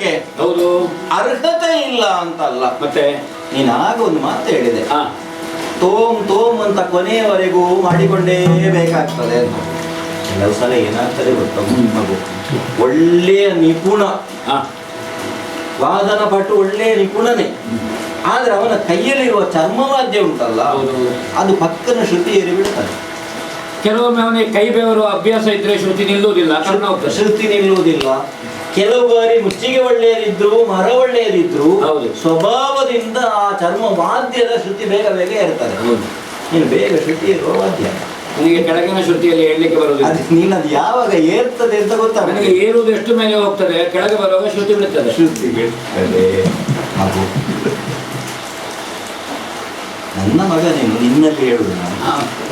ಮಾಡುವುದಕ್ಕೆ ಹೌದು ಅರ್ಹತೆ ಇಲ್ಲ ಅಂತಲ್ಲ. ಮತ್ತೆ ನೀನಾಗ ಒಂದು ಮಾತು ಹೇಳಿದೆ, ತೋಮ್ ತೋಮ್ ಅಂತ ಕೊನೆಯವರೆಗೂ ಮಾಡಿಕೊಂಡೇ ಬೇಕಾಗ್ತದೆ ಅಂತ. ಕೆಲವು ಸಲ ಏನಾಗ್ತದೆ ಗೊತ್ತಾ, ಮಗು ಒಳ್ಳೆಯ ನಿಪುಣ, ವಾದನ ಪಟು ಒಳ್ಳೆಯ ನಿಪುಣನೇ, ಆದ್ರೆ ಅವನ ಕೈಯಲ್ಲಿರುವ ಚರ್ಮವಾದ್ಯ ಉಂಟಲ್ಲ, ಅದು ಪಕ್ಕನ ಶ್ರುತಿ ಏರಿ ಬಿಡ್ತಾನೆ. ಕೆಲವೊಮ್ಮೆ ಅವನಿಗೆ ಕೈ ಬೆವರು ಅಭ್ಯಾಸ ಇದ್ರೆ ಶ್ರುತಿ ನಿಲ್ಲುವುದಿಲ್ಲ, ಶ್ರುತಿ ನಿಲ್ಲುವುದಿಲ್ಲ. ಕೆಲವು ಬಾರಿ ಮುಚ್ಚಿಗೆ ಒಳ್ಳೆಯದಿದ್ರು, ಮರ ಒಳ್ಳೆಯದಿದ್ರು, ಸ್ವಭಾವದಿಂದ ಆ ಚರ್ಮ ವಾದ್ಯದ ಶ್ರುತಿ ಬೇಗ ಬೇಗ ಇರ್ತದೆ. ನೀನು ಬೇಗ ಶ್ರುತಿ ಇರುವ ವಾದ್ಯ, ನನಗೆ ಕೆಳಗಿನ ಶ್ರುತಿಯಲ್ಲಿ ಹೇಳಲಿಕ್ಕೆ ಬರುವುದಿಲ್ಲ. ನೀನು ಅದು ಯಾವಾಗ ಏರ್ತದೆ ಅಂತ ಗೊತ್ತಾ? ನನಗೆ ಏರುವುದು ಎಷ್ಟು ಮೇಲೆ ಹೋಗ್ತದೆ, ಕೆಳಗೆ ಬರುವಾಗ ಶ್ರುತಿ ಬಿಡುತ್ತದೆ. ಶ್ರುತಿ ಬಿಡ್ತದೆ. ಹಾಗೂ ನನ್ನ ಮಗ ನಿನ್ನಲ್ಲಿ ಹೇಳುದು ನಾನು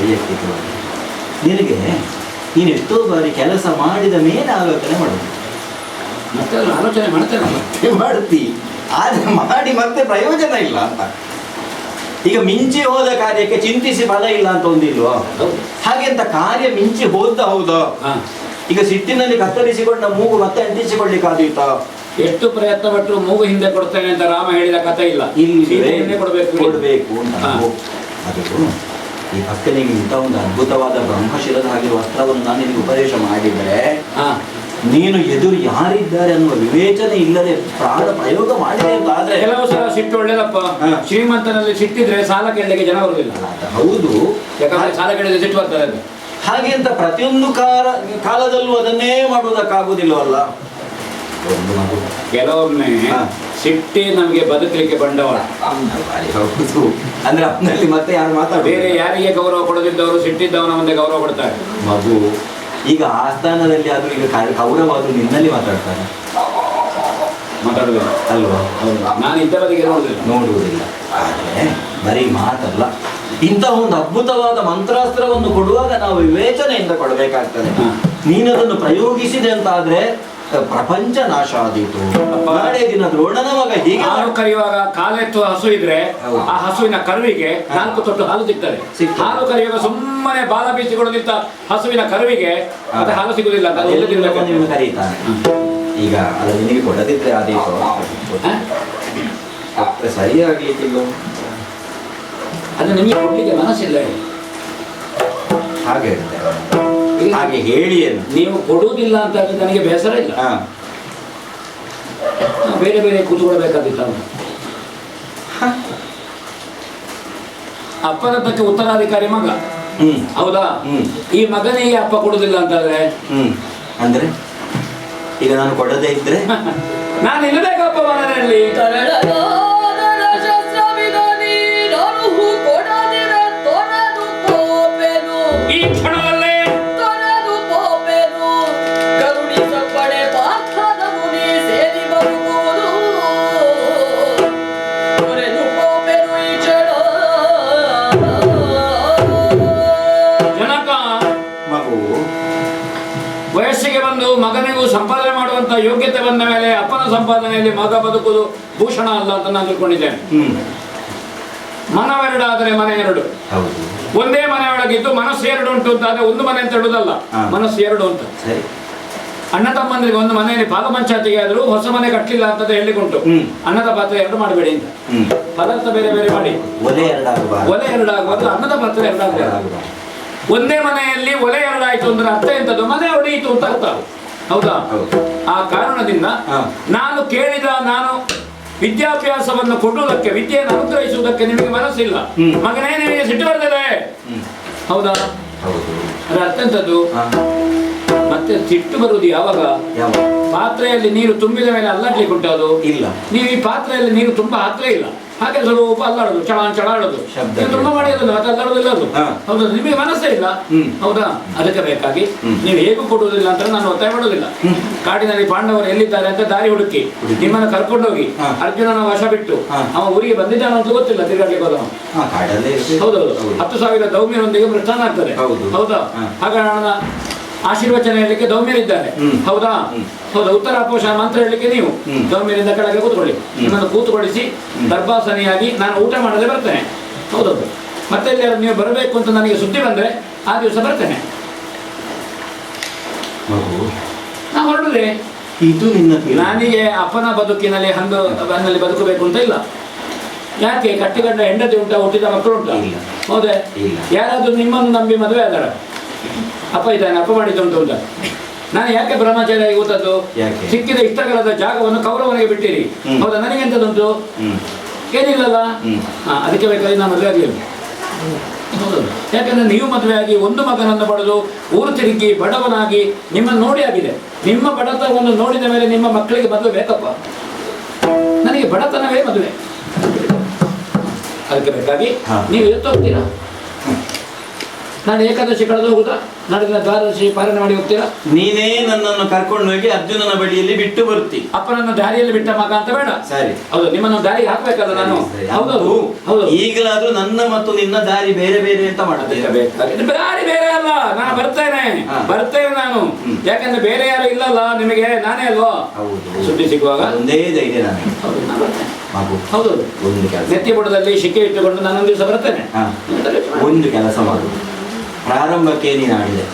ವೈಯಕ್ತಿಕವಾಗಿ, ನಿನಗೆ ನೀನು ಎಷ್ಟೋ ಬಾರಿ ಕೆಲಸ ಮಾಡಿದ ಮೇಲೆ ಆಲೋಚನೆ ಮಾಡುದು. ಮತ್ತೆ ಆಲೋಚನೆ ಮಾಡ್ತಿ, ಆದ್ರೆ ಮಾಡಿ ಮತ್ತೆ ಪ್ರಯೋಜನ ಇಲ್ಲ ಅಂತ. ಈಗ ಮಿಂಚಿ ಹೋದ ಕಾರ್ಯಕ್ಕೆ ಚಿಂತಿಸಿ ಫಲ ಇಲ್ಲ ಅಂತ ಒಂದಿಲ್ವಾ? ಹಾಗೆ ಅಂತ ಕಾರ್ಯ ಮಿಂಚಿ ಹೋದ ಹೌದಾ? ಈಗ ಸಿಟ್ಟಿನಲ್ಲಿ ಕತ್ತರಿಸಿಕೊಂಡ ಮೂಗು ಮತ್ತೆ ಅಂಟಿಸಿಕೊಳ್ಳಿಕ್ಕಾದೀತ? ಎಷ್ಟು ಪ್ರಯತ್ನ ಪಟ್ಟರು ಮೂಗು ಹಿಂದೆ ಕೊಡ್ತೇನೆ ಅಂತ ರಾಮ ಹೇಳಿದ ಕಥೆ ಇಲ್ಲ. ಇಲ್ಲಿ ಕೊಡಬೇಕು ಅಂತ. ಅದು ಈ ಪಕ್ಕನಿಗೆ ಇಂಥ ಒಂದು ಅದ್ಭುತವಾದ ಬ್ರಹ್ಮಶಿರದ ಹಾಗೆ ವಸ್ತ್ರವನ್ನು ನಾನು ನಿನಗೆ ಉಪದೇಶ ಮಾಡಿದರೆ, ನೀನು ಎದುರು ಯಾರಿದ್ದಾರೆ ಅನ್ನುವ ವಿವೇಚನೆ ಇಲ್ಲದೆ ಪ್ರಾಣ ಪ್ರಯೋಗ ಮಾಡಿದೆ ಅಂತ ಆದ್ರೆ, ಕೆಲವು ಸಲ ಸಿಟ್ಟು ಒಳ್ಳೇದಪ್ಪ. ಶ್ರೀಮಂತನಲ್ಲಿ ಸಿಟ್ಟಿದ್ರೆ ಸಾಲ ಕೇಳಲಿಕ್ಕೆ ಜನ ಬರುವುದಿಲ್ಲ. ಹೌದು, ಯಾಕಂದ್ರೆ ಸಾಲ ಕೇಳಿದ್ರೆ ಸಿಟ್ಟು ಬರ್ತದೆ ಅಂತ. ಹಾಗೆ ಅಂತ ಪ್ರತಿಯೊಂದು ಕಾಲದಲ್ಲೂ ಅದನ್ನೇ ಮಾಡುವುದಕ್ಕಾಗುವುದಿಲ್ಲವಲ್ಲ. ಕೆಲವೊಮ್ಮೆ ಸಿಟ್ಟೆ ನಮಗೆ ಬದುಕಲಿಕ್ಕೆ ಬಂಡವಾಳ. ಹೌದು, ಅಂದ್ರೆ ಅವನಲ್ಲಿ ಮತ್ತೆ ಯಾರು ಮಾತಾಡ, ಬೇರೆ ಯಾರಿಗೆ ಗೌರವ ಕೊಡದಿದ್ದವರು ಸಿಟ್ಟಿದ್ದವನ ಮುಂದೆ ಗೌರವ ಕೊಡ್ತಾರೆ. ಮಗು ಈಗ ಆ ಸ್ಥಾನದಲ್ಲಿ ಆದ್ರೂ ಈಗ ಗೌರವ ಆದ್ರೂ ನಿನ್ನಲ್ಲಿ ಮಾತಾಡ್ತಾರೆ, ಮಾತಾಡುದಿಲ್ಲ ಅಲ್ವಾ? ನಾನು ಇದ್ದವರಿಗೆ ನೋಡುವುದಿಲ್ಲ. ಆದ್ರೆ ಬರೀ ಮಾತಲ್ಲ, ಇಂತಹ ಒಂದು ಅದ್ಭುತವಾದ ಮಂತ್ರಾಸ್ತ್ರವನ್ನು ಕೊಡುವಾಗ ನಾವು ವಿವೇಚನೆಯಿಂದ ಕೊಡಬೇಕಾಗ್ತದೆ. ನೀನದನ್ನು ಪ್ರಯೋಗಿಸಿದೆ ಅಂತ ಆದ್ರೆ ಪ್ರಪಂಚ ನಾಶ ಆದೀತು. ನಾಳೆ ದಿನ ದ್ರೋಣನ ಮಗ ಹೀಗೆ ಹಾಲು ಕರೆಯುವಾಗ ಕಾಲೆತ್ತು ಹಸು ಇದ್ರೆ ಆ ಹಸುವಿನ ಕರುವಿಗೆ 4 ತೊಟ್ಟು ಹಾಲು ಸಿಗ್ತದೆ. ಹಾಲು ಕರೆಯುವಾಗ ಸುಮ್ಮನೆ ಬಾಲ ಬೀಸಿಕೊಳ್ಳುತ್ತಿದ್ದ ಹಸುವಿನ ಕರುವಿಗೆ ಮತ್ತೆ ಹಾಲು ಸಿಗುದಿಲ್ಲ. ಕರೀತಾನೆ. ಈಗ ಅದು ನಿನಗೆ ಕೊಡದಿದ್ರೆ ಆದೀತು, ಸರಿಯಾಗ್ಲಿಕ್ಕಿಲ್ಲ. ಅದು ನಿಮಗೆ ಕೊಡ್ಲಿಕ್ಕೆ ಮನಸ್ಸಿಲ್ಲ. ಹಾಗೆ ಹಾಗೆ ಹೇಳಿ ನೀವು ಕೊಡುವುದಿಲ್ಲ ಅಂತ ನನಗೆ ಬೇಸರ ಇಲ್ಲ. ಬೇರೆ ಬೇರೆ ಕೂತ್ಕೊಳ್ಬೇಕಾದಿತ್ತು. ಅಪ್ಪನದ್ದಕ್ಕೆ ಉತ್ತರಾಧಿಕಾರಿ ಮಗ, ಹೌದಾ? ಈ ಮಗನಿಗೆ ಅಪ್ಪ ಕೊಡುದಿಲ್ಲ ಅಂತಾದ್ರೆ ಅಂದ್ರೆ ಈಗ ನಾನು ಕೊಡದೇ ಇದ್ರೆ ನಾನು ಇಲ್ಲಬೇಕಪ್ಪ ಮನೆಯಲ್ಲಿ. ಈ ಕ್ಷಣದಲ್ಲೇ ವಯಸ್ಸಿಗೆ ಬಂದು ಮಗನಿಗೂ ಸಂಪಾದನೆ ಮಾಡುವಂತ ಯೋಗ್ಯತೆ ಬಂದ ಮೇಲೆ ಅಪ್ಪನ ಸಂಪಾದನೆಯಲ್ಲಿ ಮಗ ಬದುಕುವುದು ಭೂಷಣ ಅಲ್ಲ ಅಂತ ನಾನು ತಿಳ್ಕೊಂಡಿದ್ದೇನೆ. ಮನವೆರಡಾದರೆ ಮನೆ ಎರಡು. ಒಂದೇ ಮನೆ ಒಳಗಿದ್ದು ಮನಸ್ಸು ಎರಡು ಉಂಟು ಅಂತ ಆದ್ರೆ ಒಂದು ಮನೆ ಅಂತ ಹೇಳುದಲ್ಲ, ಮನಸ್ಸು ಎರಡು ಅಂತ. ಅಣ್ಣ ತಮ್ಮಂದ್ರಿಗೆ ಒಂದು ಮನೆಯಲ್ಲಿ ಪಾಲಪಂಚಾಯತಿಗೆ ಆದ್ರೂ ಹೊಸ ಮನೆ ಕಟ್ಟಲಿಲ್ಲ ಅಂತ ಹೇಳಿಕೊಂಡು ಅನ್ನದ ಪಾತ್ರ ಎರಡು ಮಾಡಬೇಡಿ ಅಂತ. ಪದಾರ್ಥ ಬೇರೆ ಬೇರೆ ಮಾಡಿ ಒಲೆ ಎರಡಾಗುವಾಗ ಅನ್ನದ ಪಾತ್ರ ಎರಡಾಗಬೇಕು. ಒಂದೇ ಮನೆಯಲ್ಲಿ ಒಲೆ ಎರಡಾಯ್ತು ಅಂದ್ರೆ ಅರ್ಥ ಎಂತದ್ದು? ಮನೆ ಹೊಡೆಯಿತು ಅಂತ ಅರ್ಥ, ಹೌದಾ? ಆ ಕಾರಣದಿಂದ ನಾನು ಕೇಳಿದ ನಾನು ವಿದ್ಯಾಭ್ಯಾಸವನ್ನು ಕೊಡುವುದಕ್ಕೆ, ವಿದ್ಯೆಯನ್ನು ಅನುಗ್ರಹಿಸುವುದಕ್ಕೆ ನಿಮಗೆ ಮನಸ್ಸಿಲ್ಲ. ಮಗನೇ ನಿಮಗೆ ಸಿಟ್ಟು ಬರ್ತದೆ, ಹೌದಾ? ಅದ್ರ ಅರ್ಥ ಎಂತದ್ದು? ಮತ್ತೆ ಸಿಟ್ಟು ಬರುವುದು ಯಾವಾಗ? ಪಾತ್ರೆಯಲ್ಲಿ ನೀರು ತುಂಬಿದ ಮೇಲೆ ಅಲ್ಲಾಡ್ಲಿಕ್ಕೆ ಉಂಟದು ಇಲ್ಲ. ನೀವು ಈ ಪಾತ್ರೆಯಲ್ಲಿ ನೀರು ತುಂಬಾ ಹಾಕ್ಲೇ ಇಲ್ಲ, ಹಾಗೆ ಸ್ವಲ್ಪ ಅಲ್ಲಾಡುದು, ಚಳಾಡುದು, ತುಂಬಾ ಮಾಡಿಯೋದಿಲ್ಲ, ಅದು ಅಲ್ಲಾಡುದಿಲ್ಲ. ಅದು ಹೌದಾ? ನಿಮಗೆ ಮನಸ್ಸೇ ಇಲ್ಲ, ಹೌದಾ? ಅದಕ್ಕೆ ಬೇಕಾಗಿ ನೀವು ಹೇಗೂ ಕೊಡುವುದಿಲ್ಲ ಅಂತ ನಾನು ಒತ್ತಾಯ ಮಾಡುವುದಿಲ್ಲ. ಕಾಡಿನಲ್ಲಿ ಪಾಂಡವರು ಎಲ್ಲಿದ್ದಾರೆ ಅಂತ ದಾರಿ ಹುಡುಕಿ ನಿಮ್ಮನ್ನು ಕರ್ಕೊಂಡೋಗಿ ಅರ್ಜುನನ ವಶ ಬಿಟ್ಟು ಅವ ಊರಿಗೆ ಬಂದಿದ್ದಾನ ಅಂತ ಗೊತ್ತಿಲ್ಲ, ತಿರುಗಾಡ್ಲಿಕ್ಕೆ ಹೋದವ. ಹೌದೌದು, 10,000 ದೌಮ್ಯರೊಂದಿಗೆ ಪ್ರಸ್ಥಾನ ಆಗ್ತದೆ, ಹೌದಾ? ಹಾಗಾಗಿ ಆಶೀರ್ವಚನ ಹೇಳಲಿಕ್ಕೆ ದೌಮ್ಯರಿದ್ದಾರೆ, ಹೌದಾ? ಹೌದಾ? ಉತ್ತರ ಅಪೋಷಣ ಮಂತ್ರ ಹೇಳಲಿಕ್ಕೆ ನೀವು ದೌಮ್ಯರಿಂದ ಕೆಳಗೆ ಕೂತ್ಕೊಳ್ಳಿ. ನಿಮ್ಮನ್ನು ಕೂತ್ಕೊಳಿಸಿ ಗರ್ಭಾಸನಿಯಾಗಿ ನಾನು ಊಟ ಮಾಡದೆ ಬರ್ತೇನೆ, ಹೌದೌದು. ಮತ್ತೆ ನೀವು ಬರಬೇಕು ಅಂತ ನನಗೆ ಸುದ್ದಿ ಬಂದ್ರೆ ಆ ದಿವಸ ಬರ್ತೇನೆ. ನಾ ಹೊರಡುದೆ ಇದು ನಿನ್ನ ತೀರ್ಮಾನ. ನನಗೆ ಅಪ್ಪನ ಬದುಕಿನಲ್ಲಿ ಹಂಗಲ್ಲಿ ಬದುಕಬೇಕು ಅಂತ ಇಲ್ಲ. ಯಾಕೆ ಕಟ್ಟಿಗಂಡ ಹೆಂಡತಿ ಉಂಟಾ, ಹುಟ್ಟಿದ ಮಕ್ಕಳು ಉಂಟಾ? ಹೌದೇ? ಯಾರಾದ್ರೂ ನಿಮ್ಮನ್ನು ನಂಬಿ ಮದುವೆ ಆದಾರ? ಅಪ್ಪ ಇದ್ದಾನೆ, ಅಪ್ಪ ಮಾಡಿದ್ದು ಉಂಟು. ನಾನು ಯಾಕೆ ಬ್ರಹ್ಮಚಾರಿ ಆಗಿ ಕೂತದ್ದು? ಸಿಕ್ಕಿದ ಇಷ್ಟಕಾಲದ ಜಾಗವನ್ನು ಕೌರವನಿಗೆ ಬಿಟ್ಟಿರಿ. ಹೌದಾ? ನನಗೆಂತದುಂಟು? ಏನಿಲ್ಲಲ್ಲ. ಅದಕ್ಕೆ ಬೇಕಾಗಿ ನಾನು ಮದುವೆ ಆಗಲಿಲ್ಲ. ಹೌದು. ಯಾಕಂದ್ರೆ ನೀವು ಮದುವೆ ಆಗಿ ಒಂದು ಮಗನನ್ನು ಪಡೆದು ಊರು ತಿರುಗಿ ಬಡವನಾಗಿ ನಿಮ್ಮನ್ನು ನೋಡಿ ಆಗಿದೆ. ನಿಮ್ಮ ಬಡತನವನ್ನು ನೋಡಿದ ಮೇಲೆ ನಿಮ್ಮ ಮಕ್ಕಳಿಗೆ ಮದುವೆ ಬೇಕಪ್ಪ. ನನಗೆ ಬಡತನವೇ ಮದುವೆ. ಅದಕ್ಕೆ ಬೇಕಾಗಿ ನೀವು ಎತ್ತು ಹೋಗ್ತೀರಾ? ನಾನು ಏಕಾದಶಿ ಕಳೆದು ಹೋಗುದಾ? ನಾಡಿನ ದ್ವಾದಶಿ ಪಾಲನೆ ಮಾಡಿ ಹೋಗ್ತೀರಾ? ನೀನೇ ನನ್ನನ್ನು ಕರ್ಕೊಂಡು ಹೋಗಿ ಅರ್ಜುನನ ಬಳಿಯಲ್ಲಿ ಬಿಟ್ಟು ಬರ್ತಿ. ಅಪ್ಪನನ್ನು ದಾರಿಯಲ್ಲಿ ಬಿಟ್ಟ ಮಗ ಅಂತ ಬೇಡ. ಸರಿ, ಹೌದು. ನಿಮ್ಮನ್ನು ದಾರಿಗೆ ಹಾಕ್ಬೇಕಲ್ಲ ನಾನು. ಹೌದು ಹೌದು. ಈಗಲಾದ್ರೂ ನನ್ನ ಮತ್ತು ನಿನ್ನ ದಾರಿ ಬೇರೆ ಬೇರೆ ಅಂತ ಮಾಡಬೇಕು. ದಾರಿ ಬೇರೆ ಅಲ್ಲ, ನಾನು ಬರ್ತೇನೆ ನಾನು. ಯಾಕಂದ್ರೆ ಬೇರೆ ಯಾರು ಇಲ್ಲಲ್ಲ ನಿಮಗೆ, ನಾನೇ ಅಲ್ವಾ ಸುದ್ದಿ ಸಿಗುವಾಗ. ಒಂದೇ ಧೈರ್ಯ ನನಗೆ. ಹೌದು. ಒಂದು ಕೆಲಸ, ನೆತ್ತಿ ಬುಡದಲ್ಲಿ ಶಿಕೆ ಇಟ್ಟುಕೊಂಡು ನಾನೊಂದು ದಿವಸ ಬರ್ತೇನೆ. ಒಂದು ಕೆಲಸ ಮಾಡು. ಪ್ರಾರಂಭಕ್ಕೆ ನೀನು ಆಡಿದೆ,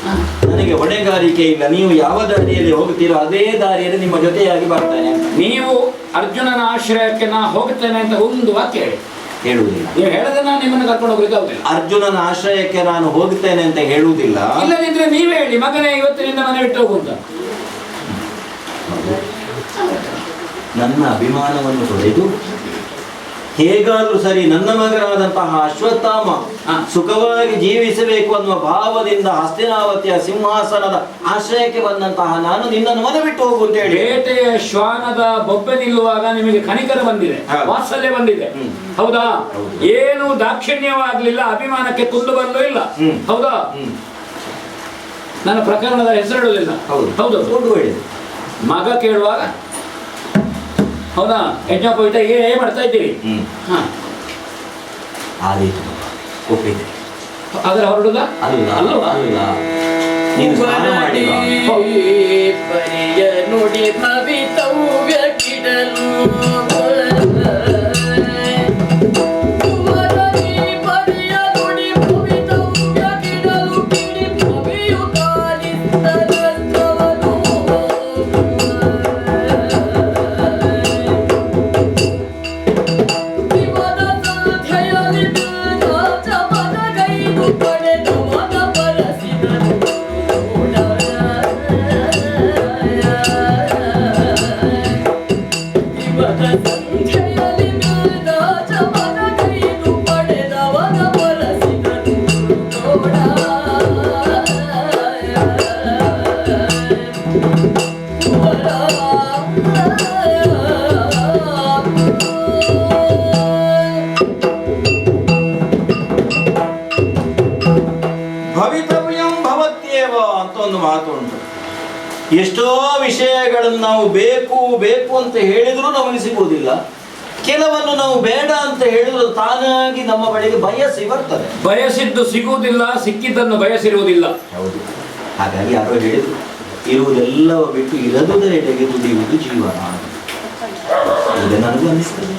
ನನಗೆ ಹೊಣೆಗಾರಿಕೆ ಇಲ್ಲ. ನೀವು ಯಾವ ದಾರಿಯಲ್ಲಿ ಹೋಗ್ತೀರೋ ಅದೇ ದಾರಿಯಲ್ಲಿ ನಿಮ್ಮ ಜೊತೆಯಾಗಿ ಬರ್ತೇನೆ. ನೀವು ಅರ್ಜುನನ ಆಶ್ರಯಕ್ಕೆ ನಾ ಹೋಗ್ತೇನೆ ಅಂತ ಒಂದು ವಾಕ್ಯ ಹೇಳುವುದಿಲ್ಲ. ನೀವು ಹೇಳದೆ ನಾನು ನಿಮ್ಮನ್ನು ಕರ್ಕೊಂಡು ಹೋಗ್ಲಿಕ್ಕೆ ಆಗುದಿಲ್ಲ. ಅರ್ಜುನನ ಆಶ್ರಯಕ್ಕೆ ನಾನು ಹೋಗ್ತೇನೆ ಅಂತ ಹೇಳುವುದಿಲ್ಲ. ಇಲ್ಲದಿದ್ರೆ ನೀವೇ ಹೇಳಿ, ಮಗನೇ ಇವತ್ತಿನಿಂದ ಮನೆ ಬಿಟ್ಟು ಹೋಗುಂತ. ನನ್ನ ಅಭಿಮಾನವನ್ನು ತೊಳೆದು ಹೇಗಾದ್ರೂ ಸರಿ ನನ್ನ ಮಗನಾದಂತಹ ಅಶ್ವತ್ಥಾಮ ಸುಖವಾಗಿ ಜೀವಿಸಬೇಕು ಅನ್ನುವ ಭಾವದಿಂದ ಹಸ್ತಿನಾವತಿಯ ಸಿಂಹಾಸನದ ಆಶ್ರಯಕ್ಕೆ ಬಂದಂತಹ ನಾನು ನಿನ್ನನ್ನು ಮನೆ ಬಿಟ್ಟು ಹೋಗು ಅಂತ ಹೇಳಿ. ಬೇಟೆಯ ಶ್ವಾನದ ಬೊಬ್ಬೆ ನಿಲ್ಲುವಾಗ ನಿಮಗೆ ಕನಿಕರ ಬಂದಿದೆ, ವಾತ್ಸಲ್ಯ ಬಂದಿದೆ. ಹೌದಾ? ಏನು ದಾಕ್ಷಿಣ್ಯವಾಗ್ಲಿಲ್ಲ, ಅಭಿಮಾನಕ್ಕೆ ಕುಂದು ಬರಲೂ ಇಲ್ಲ. ಹೌದಾ? ನನ್ನ ಪ್ರಕರಣದ ಹೆಸರಿಡಲಿಲ್ಲ. ಹೌದು. ಮಗ ಕೇಳುವಾಗ ಹೌದಾ ಯಜ್ಞೋಪವೀತ ಏನ್ ಮಾಡ್ತಾ ಇದ್ದೀರಿ? ಅದರ ಹೊರಡುದ ಅಲ್ವಾ? ನುಡಿ ಭವಿತವ್ಯ ಕಿಡಲು ಎಷ್ಟೋ ವಿಷಯಗಳನ್ನು ನಾವು ಬೇಕು ಬೇಕು ಅಂತ ಹೇಳಿದ್ರು ನಮಗೆ ಸಿಗುವುದಿಲ್ಲ. ಕೆಲವನ್ನು ನಾವು ಬೇಡ ಅಂತ ಹೇಳಿದ್ರು ತಾನಾಗಿ ನಮ್ಮ ಬಳಿಗೆ ಬಯಸಿ ಬರ್ತದೆ. ಬಯಸಿದ್ದು ಸಿಗುವುದಿಲ್ಲ, ಸಿಕ್ಕಿದ್ದನ್ನು ಬಯಸಿರುವುದಿಲ್ಲ. ಹೌದು. ಹಾಗಾಗಿ ಯಾರೋ ಹೇಳಿದ್ರು, ಇರುವುದೆಲ್ಲವ ಬಿಟ್ಟು ಇರದುದರೆಡೆಗೆ ದುಡಿಯುವುದು ಜೀವನ. ಈಗ ನನಗೂ ಅನಿಸ್ತದೆ,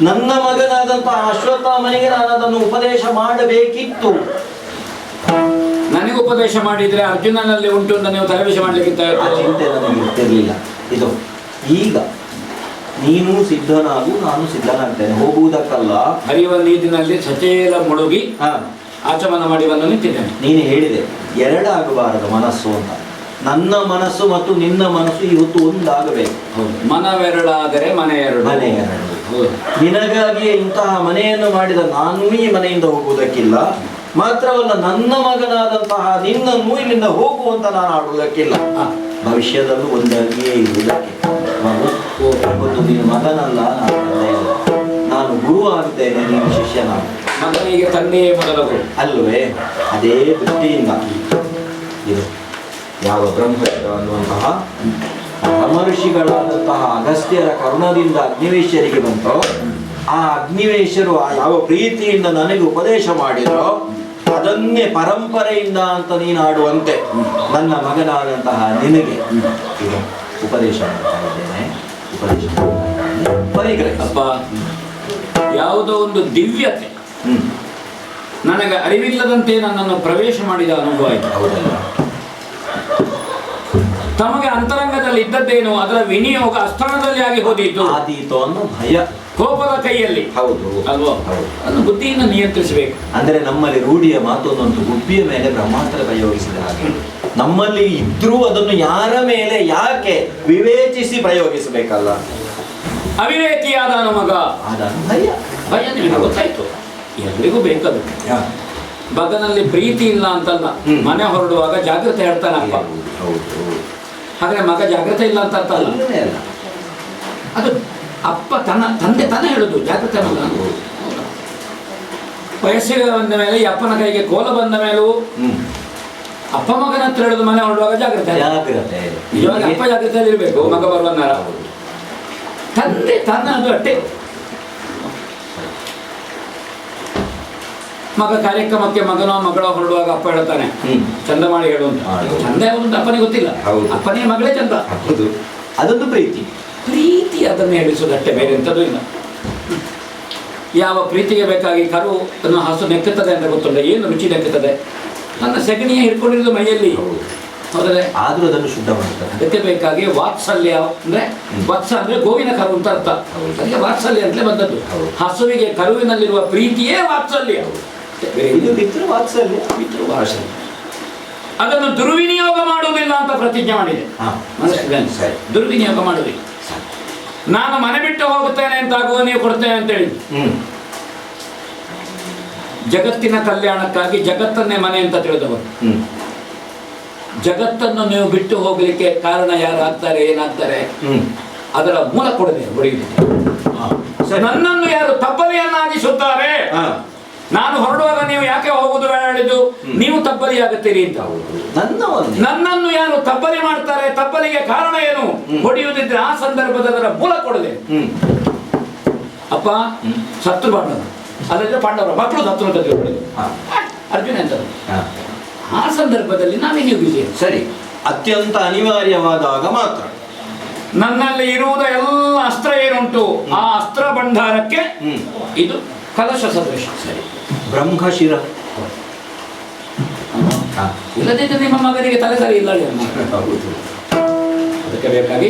ನನ್ನ ಮಗನಾದಂತಹ ಅಶ್ವತ್ಥಾಮನಿಗೆ ನಾನು ಅದನ್ನು ಉಪದೇಶ ಮಾಡಬೇಕಿತ್ತು. ನನಗೆ ಉಪದೇಶ ಮಾಡಿದ್ರೆ ಅರ್ಜುನನಲ್ಲಿ ಉಂಟು ಅಂತ ನೀವು ತಲೆಬಿಸಿ ಮಾಡ್ಲಿಕ್ಕಿಂತ ಚಿಂತೆ ನನಗೆ ಇರ್ತಿರ್ಲಿಲ್ಲ. ಇದು ಈಗ ನೀನು ಸಿದ್ಧನಾಗು, ನಾನು ಸಿದ್ಧನಾಗ್ತೇನೆ. ಹೋಗುವುದಕ್ಕಲ್ಲ, ಹರಿಯುವ ನೀರಿನಲ್ಲಿ ಸಚೇಲ ಮುಳುಗಿ ಆಚಮನ ಮಾಡಿ ಬಂದು ನಿಂತಿದ್ದೇನೆ. ನೀನು ಹೇಳಿದೆ ಎರಡಾಗಬಾರದು ಮನಸ್ಸು ಅಂತ. ನನ್ನ ಮನಸ್ಸು ಮತ್ತು ನಿನ್ನ ಮನಸ್ಸು ಇವತ್ತು ಒಂದಾಗಬೇಕು. ಮನವೆರಡಾದರೆ ಮನೆ ಎರಡು. ನಿನಗಾಗಿಯೇ ಇಂತಹ ಮನೆಯನ್ನು ಮಾಡಿದ ನಾನು ಈ ಮನೆಯಿಂದ ಹೋಗುವುದಕ್ಕಿಲ್ಲ. ಮಾತ್ರವಲ್ಲ, ನನ್ನ ಮಗನಾದಂತಹ ನಿನ್ನನ್ನು ಇಲ್ಲಿಂದ ಹೋಗುವಂತ ನಾನು ಆಡುವುದಕ್ಕಿಲ್ಲ. ಭವಿಷ್ಯದಲ್ಲೂ ಒಂದಾಗಿಯೇ ಇರುವುದಕ್ಕೆ. ಒಂದು ನೀನು ಮಗನಲ್ಲ, ನಾನು ತಂದೆಯಲ್ಲ. ನಾನು ಗುರು ಆಗ್ತೇನೆ, ನೀನು ಶಿಷ್ಯನಾಗ. ಮಗನಿಗೆ ತಂದೆಯೇ ಮೊದಲು ಅಲ್ವೇ? ಅದೇ ದೃಷ್ಟಿಯಿಂದ ಇದು ಯಾವ ಬ್ರಹ್ಮಚರ್ಯ ಅನ್ನುವಂತಹ ಮಹರ್ಷಿಗಳಾದಂತಹ ಅಗಸ್ತ್ಯರ ಕರುಣದಿಂದ ಅಗ್ನಿವೇಶ್ವರಿಗೆ ಬಂತೋ, ಆ ಅಗ್ನಿವೇಶ್ವರು ಯಾವ ಪ್ರೀತಿಯಿಂದ ನನಗೆ ಉಪದೇಶ ಮಾಡಿರೋ ಅದನ್ನೇ ಪರಂಪರೆಯಿಂದ ಅಂತ ನೀನು ಆಡುವಂತೆ ನನ್ನ ಮಗನಾದಂತಹ ನಿನಗೆ ಈಗ ಉಪದೇಶ ಮಾಡ್ತಾ ಇದ್ದೇನೆ. ಅಪ್ಪ, ಯಾವುದೋ ಒಂದು ದಿವ್ಯತೆ ನನಗೆ ಅರಿವಿಲ್ಲದಂತೆ ನನ್ನನ್ನು ಪ್ರವೇಶ ಮಾಡಿದ ಅನುಭವ ಆಯ್ತು. ಹೌದಲ್ಲ? ತಮಗೆ ಅಂತರಂಗದಲ್ಲಿ ಇದ್ದದ್ದೇನು ಅದರ ವಿನಿಯೋಗ ಅಸ್ಥಾನದಲ್ಲಿ ಆಗಿ ಹೋದೀತು ಆದೀತು ಅನ್ನೋ ಭಯ ಕೋಪದ ಕೈಯಲ್ಲಿ. ಹೌದು ಅಲ್ವೋ? ಅದನ್ನು ಬುದ್ಧಿಯಿಂದ ನಿಯಂತ್ರಿಸಬೇಕು. ಅಂದ್ರೆ ನಮ್ಮಲ್ಲಿ ರೂಢಿಯ ಮಾತೊಂದೊಂದು ಗುಬ್ಬಿಯ ಮೇಲೆ ಬ್ರಹ್ಮಾಸ್ತ್ರ ಪ್ರಯೋಗಿಸಿದ ಹಾಗೆ ನಮ್ಮಲ್ಲಿ ಇದ್ರೂ ಅದನ್ನು ಯಾರ ಮೇಲೆ ಯಾಕೆ ವಿವೇಚಿಸಿ ಪ್ರಯೋಗಿಸಬೇಕಲ್ಲ. ಅವಿವೇಕಿಯಾದ ಮಗ ಆದ ಭಯ. ಭಯ ನಿಮಗೆ ಗೊತ್ತಾಯ್ತು, ಎಲ್ರಿಗೂ ಬೇಕದು. ಮಗನಲ್ಲಿ ಪ್ರೀತಿ ಇಲ್ಲ ಅಂತಲ್ಲ, ಮನೆ ಹೊರಡುವಾಗ ಜಾಗ್ರತೆ ಹೇಳ್ತಾನೆ ಅಪ್ಪ. ಹಾಗಾದ್ರೆ ಮಗ ಜಾಗ್ರತೆ ಇಲ್ಲ ಅಂತ ಅರ್ಥ ಅಲ್ಲ. ಅದು ಅಪ್ಪ ತಂದೆ ತಾನೇ ಹೇಳುದು ಜಾಗ್ರತೆ ಮಗ. ವಯಸ್ಸಿಗೆ ಬಂದ ಮೇಲೆ ಈ ಅಪ್ಪನ ಕೈಗೆ ಕೋಲ ಬಂದ ಮೇಲೂ ಅಪ್ಪ ಮಗನ ಹತ್ರ ಹೇಳುದು ಮನೆ ಹೊರಡುವಾಗ ಜಾಗ್ರತೆ. ಇವಾಗ ಅಪ್ಪ ಜಾಗ್ರತೆಯಲ್ಲಿ ಇರಬೇಕು, ಮಗ ಬರುವನ್ನಾರ. ತಂದೆ ತಾನೇ ಅದು ಅಟ್ಟೆ. ಮಗ ಕಾರ್ಯಕ್ರಮಕ್ಕೆ ಮಗನೋ ಮಗಳೋ ಹೊರಡುವಾಗ ಅಪ್ಪ ಹೇಳ್ತಾನೆ ಚಂದ ಮಾಡಿ ಹೇಳುವಂತ. ಚಂದ ಯಾವುದು ಅಪ್ಪನಿಗೆ ಗೊತ್ತಿಲ್ಲ, ಅಪ್ಪನೇ ಮಗಳೇ ಚಂದ. ಅದೊಂದು ಪ್ರೀತಿ. ಪ್ರೀತಿ ಅದನ್ನು ಹೇಳಿಸುವುದಷ್ಟೇ, ಬೇರೆ ಎಂಥದ್ದು ಇಲ್ಲ. ಯಾವ ಪ್ರೀತಿಗೆ ಬೇಕಾಗಿ ಕರು ಅನ್ನು ಹಸು ನೆಕ್ಕುತ್ತದೆ ಅಂತ ಗೊತ್ತುಂಟ. ಏನು ರುಚಿ ನೆಕ್ಕುತ್ತದೆ? ನನ್ನ ಸೆಗಣಿಯ ಹಿಡ್ಕೊಂಡಿರೋದು ಮೈಯಲ್ಲಿ, ಹೌದಲ್ಲೇ? ಆದ್ರೂ ಅದನ್ನು ಶುದ್ಧ ಮಾಡ್ತಾರೆ. ಅದಕ್ಕೆ ಬೇಕಾಗಿ ವಾತ್ಸಲ್ಯ ಅಂದ್ರೆ, ವತ್ಸ ಅಂದ್ರೆ ಗೋವಿನ ಕರು ಅಂತ ಅರ್ಥ. ಅದಕ್ಕೆ ವಾತ್ಸಲ್ಯ ಅಂತಲೇ ಬಂದದ್ದು. ಹಸುವಿಗೆ ಕರುವಿನಲ್ಲಿರುವ ಪ್ರೀತಿಯೇ ವಾತ್ಸಲ್ಯ. ಅದನ್ನು ದುರ್ವಿನಿಯೋಗ ಮಾಡುವುದಿಲ್ಲ ಅಂತ ಪ್ರತಿಜ್ಞೆ ಮಾಡಿದೆ. ದುರ್ವಿನಿಯೋಗ ಮಾಡುವುದಿಲ್ಲ. ನಾನು ಮನೆ ಬಿಟ್ಟು ಹೋಗುತ್ತೇನೆ ಅಂತ ಆಗುವ ನೀವು ಕೊಡ್ತೇನೆ ಅಂತ ಹೇಳಿ. ಜಗತ್ತಿನ ಕಲ್ಯಾಣಕ್ಕಾಗಿ ಜಗತ್ತನ್ನೇ ಮನೆ ಅಂತ ತಿಳಿದವರು. ಜಗತ್ತನ್ನು ನೀವು ಬಿಟ್ಟು ಹೋಗ್ಲಿಕ್ಕೆ ಕಾರಣ ಯಾರು ಆಗ್ತಾರೆ, ಏನಾಗ್ತಾರೆ, ಅದರ ಮೂಲ ಕೊಡದೆ ಹೊಡೆಯುತ್ತೆ. ನನ್ನನ್ನು ಯಾರು ತಬ್ಬಲಿಯನ್ನಾಗಿಸುತ್ತಾರೆ, ನಾನು ಹೊರಡುವಾಗ ನೀವು ಯಾಕೆ ಹೋಗುದು ಹೇಳಿದ್ದು, ನೀವು ತಬ್ಬಲಿ ಆಗುತ್ತೀರಿ ಅಂತ. ನನ್ನನ್ನು ಯಾರು ತಬ್ಬಲಿ ಮಾಡ್ತಾರೆ, ತಬ್ಬಲಿಗೆ ಕಾರಣ ಏನು, ಹೊಡೆಯುವುದಿದ್ರೆ ಆ ಸಂದರ್ಭದ ಅದರ ಮೂಲ ಕೊಡದೆ. ಅಪ್ಪ ಸತ್ರು ಪಾಂಡವ, ಅಲ್ಲದ್ರೆ ಪಾಂಡವರ ಮಕ್ಕಳು ಸತ್ರು ಅಂತ ತಿಳ್ಕೊಳ್ಳಿ. ಅರ್ಜುನ ಅಂತ ಆ ಸಂದರ್ಭದಲ್ಲಿ ನಾವೇನು ಯೋಗಿಸಿ ಸರಿ, ಅತ್ಯಂತ ಅನಿವಾರ್ಯವಾದಾಗ ಮಾತ್ರ. ನನ್ನಲ್ಲಿ ಇರುವುದ ಎಲ್ಲ ಅಸ್ತ್ರ ಏನುಂಟು ಆ ಅಸ್ತ್ರ ಭಂಡಾರಕ್ಕೆ ಇದು ಕಲಶ ಸದೃಶ. ಸರಿ, ಬ್ರಹ್ಮಶಿರ ಇಲ್ಲದಿದ್ದರೆ ನಿಮ್ಮ ಮಗನಿಗೆ ತಲೆ ಸರಿ ಇಲ್ಲ. ಅದಕ್ಕೆ ಬೇಕಾಗಿ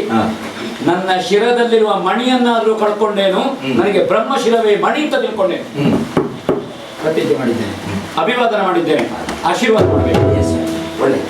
ನನ್ನ ಶಿರದಲ್ಲಿರುವ ಮಣಿಯನ್ನಾದ್ರೂ ಕಳ್ಕೊಂಡೇನು, ನನಗೆ ಬ್ರಹ್ಮಶಿರವೇ ಮಣಿ ಅಂತ ತಿಳ್ಕೊಂಡೇನು. ಪ್ರತಿಜ್ಞೆ ಮಾಡಿದ್ದೇನೆ, ಅಭಿವಾದನ ಮಾಡಿದ್ದೇನೆ, ಆಶೀರ್ವಾದ ಮಾಡಬೇಕು. ಒಳ್ಳೆ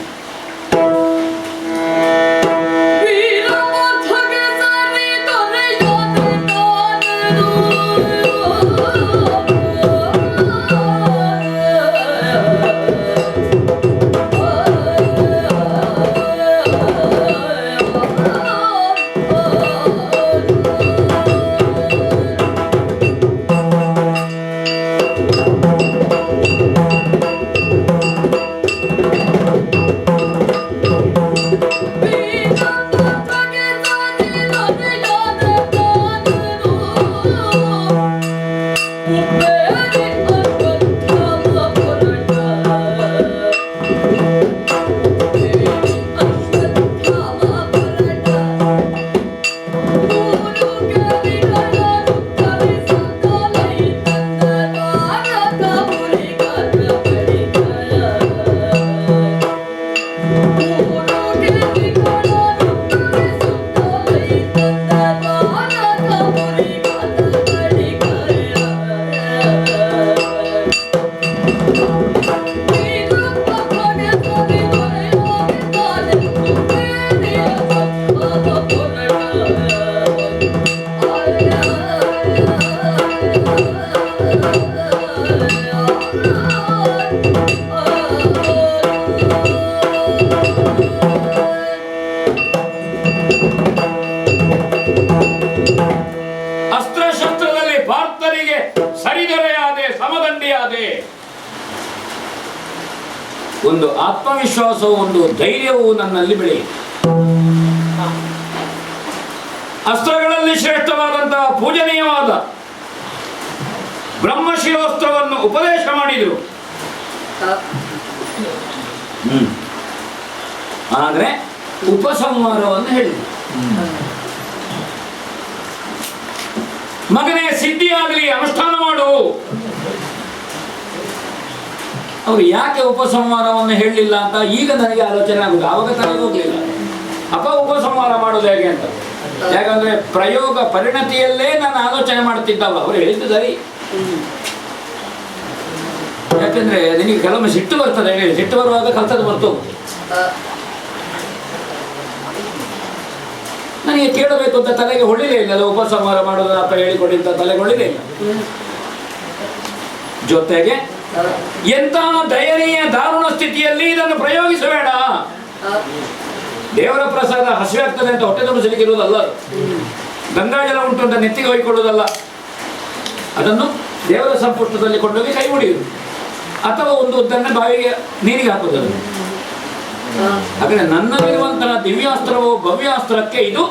ಅಸ್ತ್ರಶಸ್ತ್ರದಲ್ಲಿ ಪಾರ್ಥನಿಗೆ ಸರಿದೊರೆಯಾದೆ, ಸಮದಂಡಿಯಾದೆ. ಒಂದು ಆತ್ಮವಿಶ್ವಾಸವು, ಒಂದು ಧೈರ್ಯವು ನನ್ನಲ್ಲಿ ಬೆಳೆಯಿತು. ಅಸ್ತ್ರಗಳಲ್ಲಿ ಶ್ರೇಷ್ಠವಾದಂತಹ ಪೂಜನೀಯವಾದ ಬ್ರಹ್ಮಶಿರೋಸ್ತ್ರವನ್ನು ಉಪದೇಶ ಮಾಡಿದರು. ಆದರೆ ಉಪಸಂಹಾರವನ್ನು ಹೇಳಿದರು. ಮಗನೇ ಸಿದ್ಧಿಯಾಗಲಿ, ಅನುಷ್ಠಾನ ಮಾಡು. ಅವರು ಯಾಕೆ ಉಪಸಂಹಾರವನ್ನು ಹೇಳಲಿಲ್ಲ ಅಂತ ಈಗ ನನಗೆ ಆಲೋಚನೆ ಆಗುದು. ಆವಾಗ ತನಗೆ ಹೋಗ್ಲಿಲ್ಲ. ಉಪಸಂಹಾರ ಮಾಡೋದು ಹೇಗೆ ಅಂತ. ಯಾಕಂದ್ರೆ ಪ್ರಯೋಗ ಪರಿಣತಿಯಲ್ಲೇ ನಾನು ಆಲೋಚನೆ ಮಾಡ್ತಿದ್ದಲ್ಲ, ಅವ್ರು ಹೇಳಿದ್ದು ಸರಿ. ಯಾಕಂದ್ರೆ ನಿನಗೆ ಕೆಲವೊಮ್ಮೆ ಸಿಟ್ಟು ಬರ್ತದೆ, ಸಿಟ್ಟು ಬರುವಾಗ ಕಲ್ತದ್ದು ಬರ್ತು. ನನಗೆ ಕೇಳಬೇಕು ಅಂತ ತಲೆಗೆ ಹೊಳಿಲೇ ಇಲ್ಲ, ಅದು ಉಪಸಂಹಾರ ಮಾಡೋದು ಅಂತ ಹೇಳಿಕೊಡಿ ಅಂತ ತಲೆಗೆ ಹೊಳಿಲೇ ಇಲ್ಲ. ಜೊತೆಗೆ ಎಂತ ದಯನೀಯ ದಾರುಣ ಸ್ಥಿತಿಯಲ್ಲಿ ಇದನ್ನು ಪ್ರಯೋಗಿಸಬೇಡ. ದೇವರ ಪ್ರಸಾದ ಹಸಿವೆ ಆಗ್ತದೆ ಅಂತ ಹೊಟ್ಟೆ ತುಂಬಿಸಲಿಕ್ಕಿರುವುದಲ್ಲ, ಗಂಗಾಜಲ ಉಂಟು ಅಂತ ನೆತ್ತಿಗೆ ಹೊಯ್ಕೊಳ್ಳುವುದಲ್ಲ, ಅದನ್ನು ದೇವರ ಸಂಪುಷ್ಟದಲ್ಲಿ ಕೊಂಡೋಗಿ ಕೈ ಮುಡಿಯುವುದು ಅಥವಾ ಒಂದು ಉದ್ದನ್ನೇ ಬಾವಿಗೆ ನೀರಿಗೆ ಹಾಕುವುದು. ಹಾಗಾದ್ರೆ ನನ್ನಲ್ಲಿರುವಂತಹ ದಿವ್ಯಾಸ್ತ್ರವೋ ಭವ್ಯಾಸ್ತ್ರಕ್ಕೆ ಇದು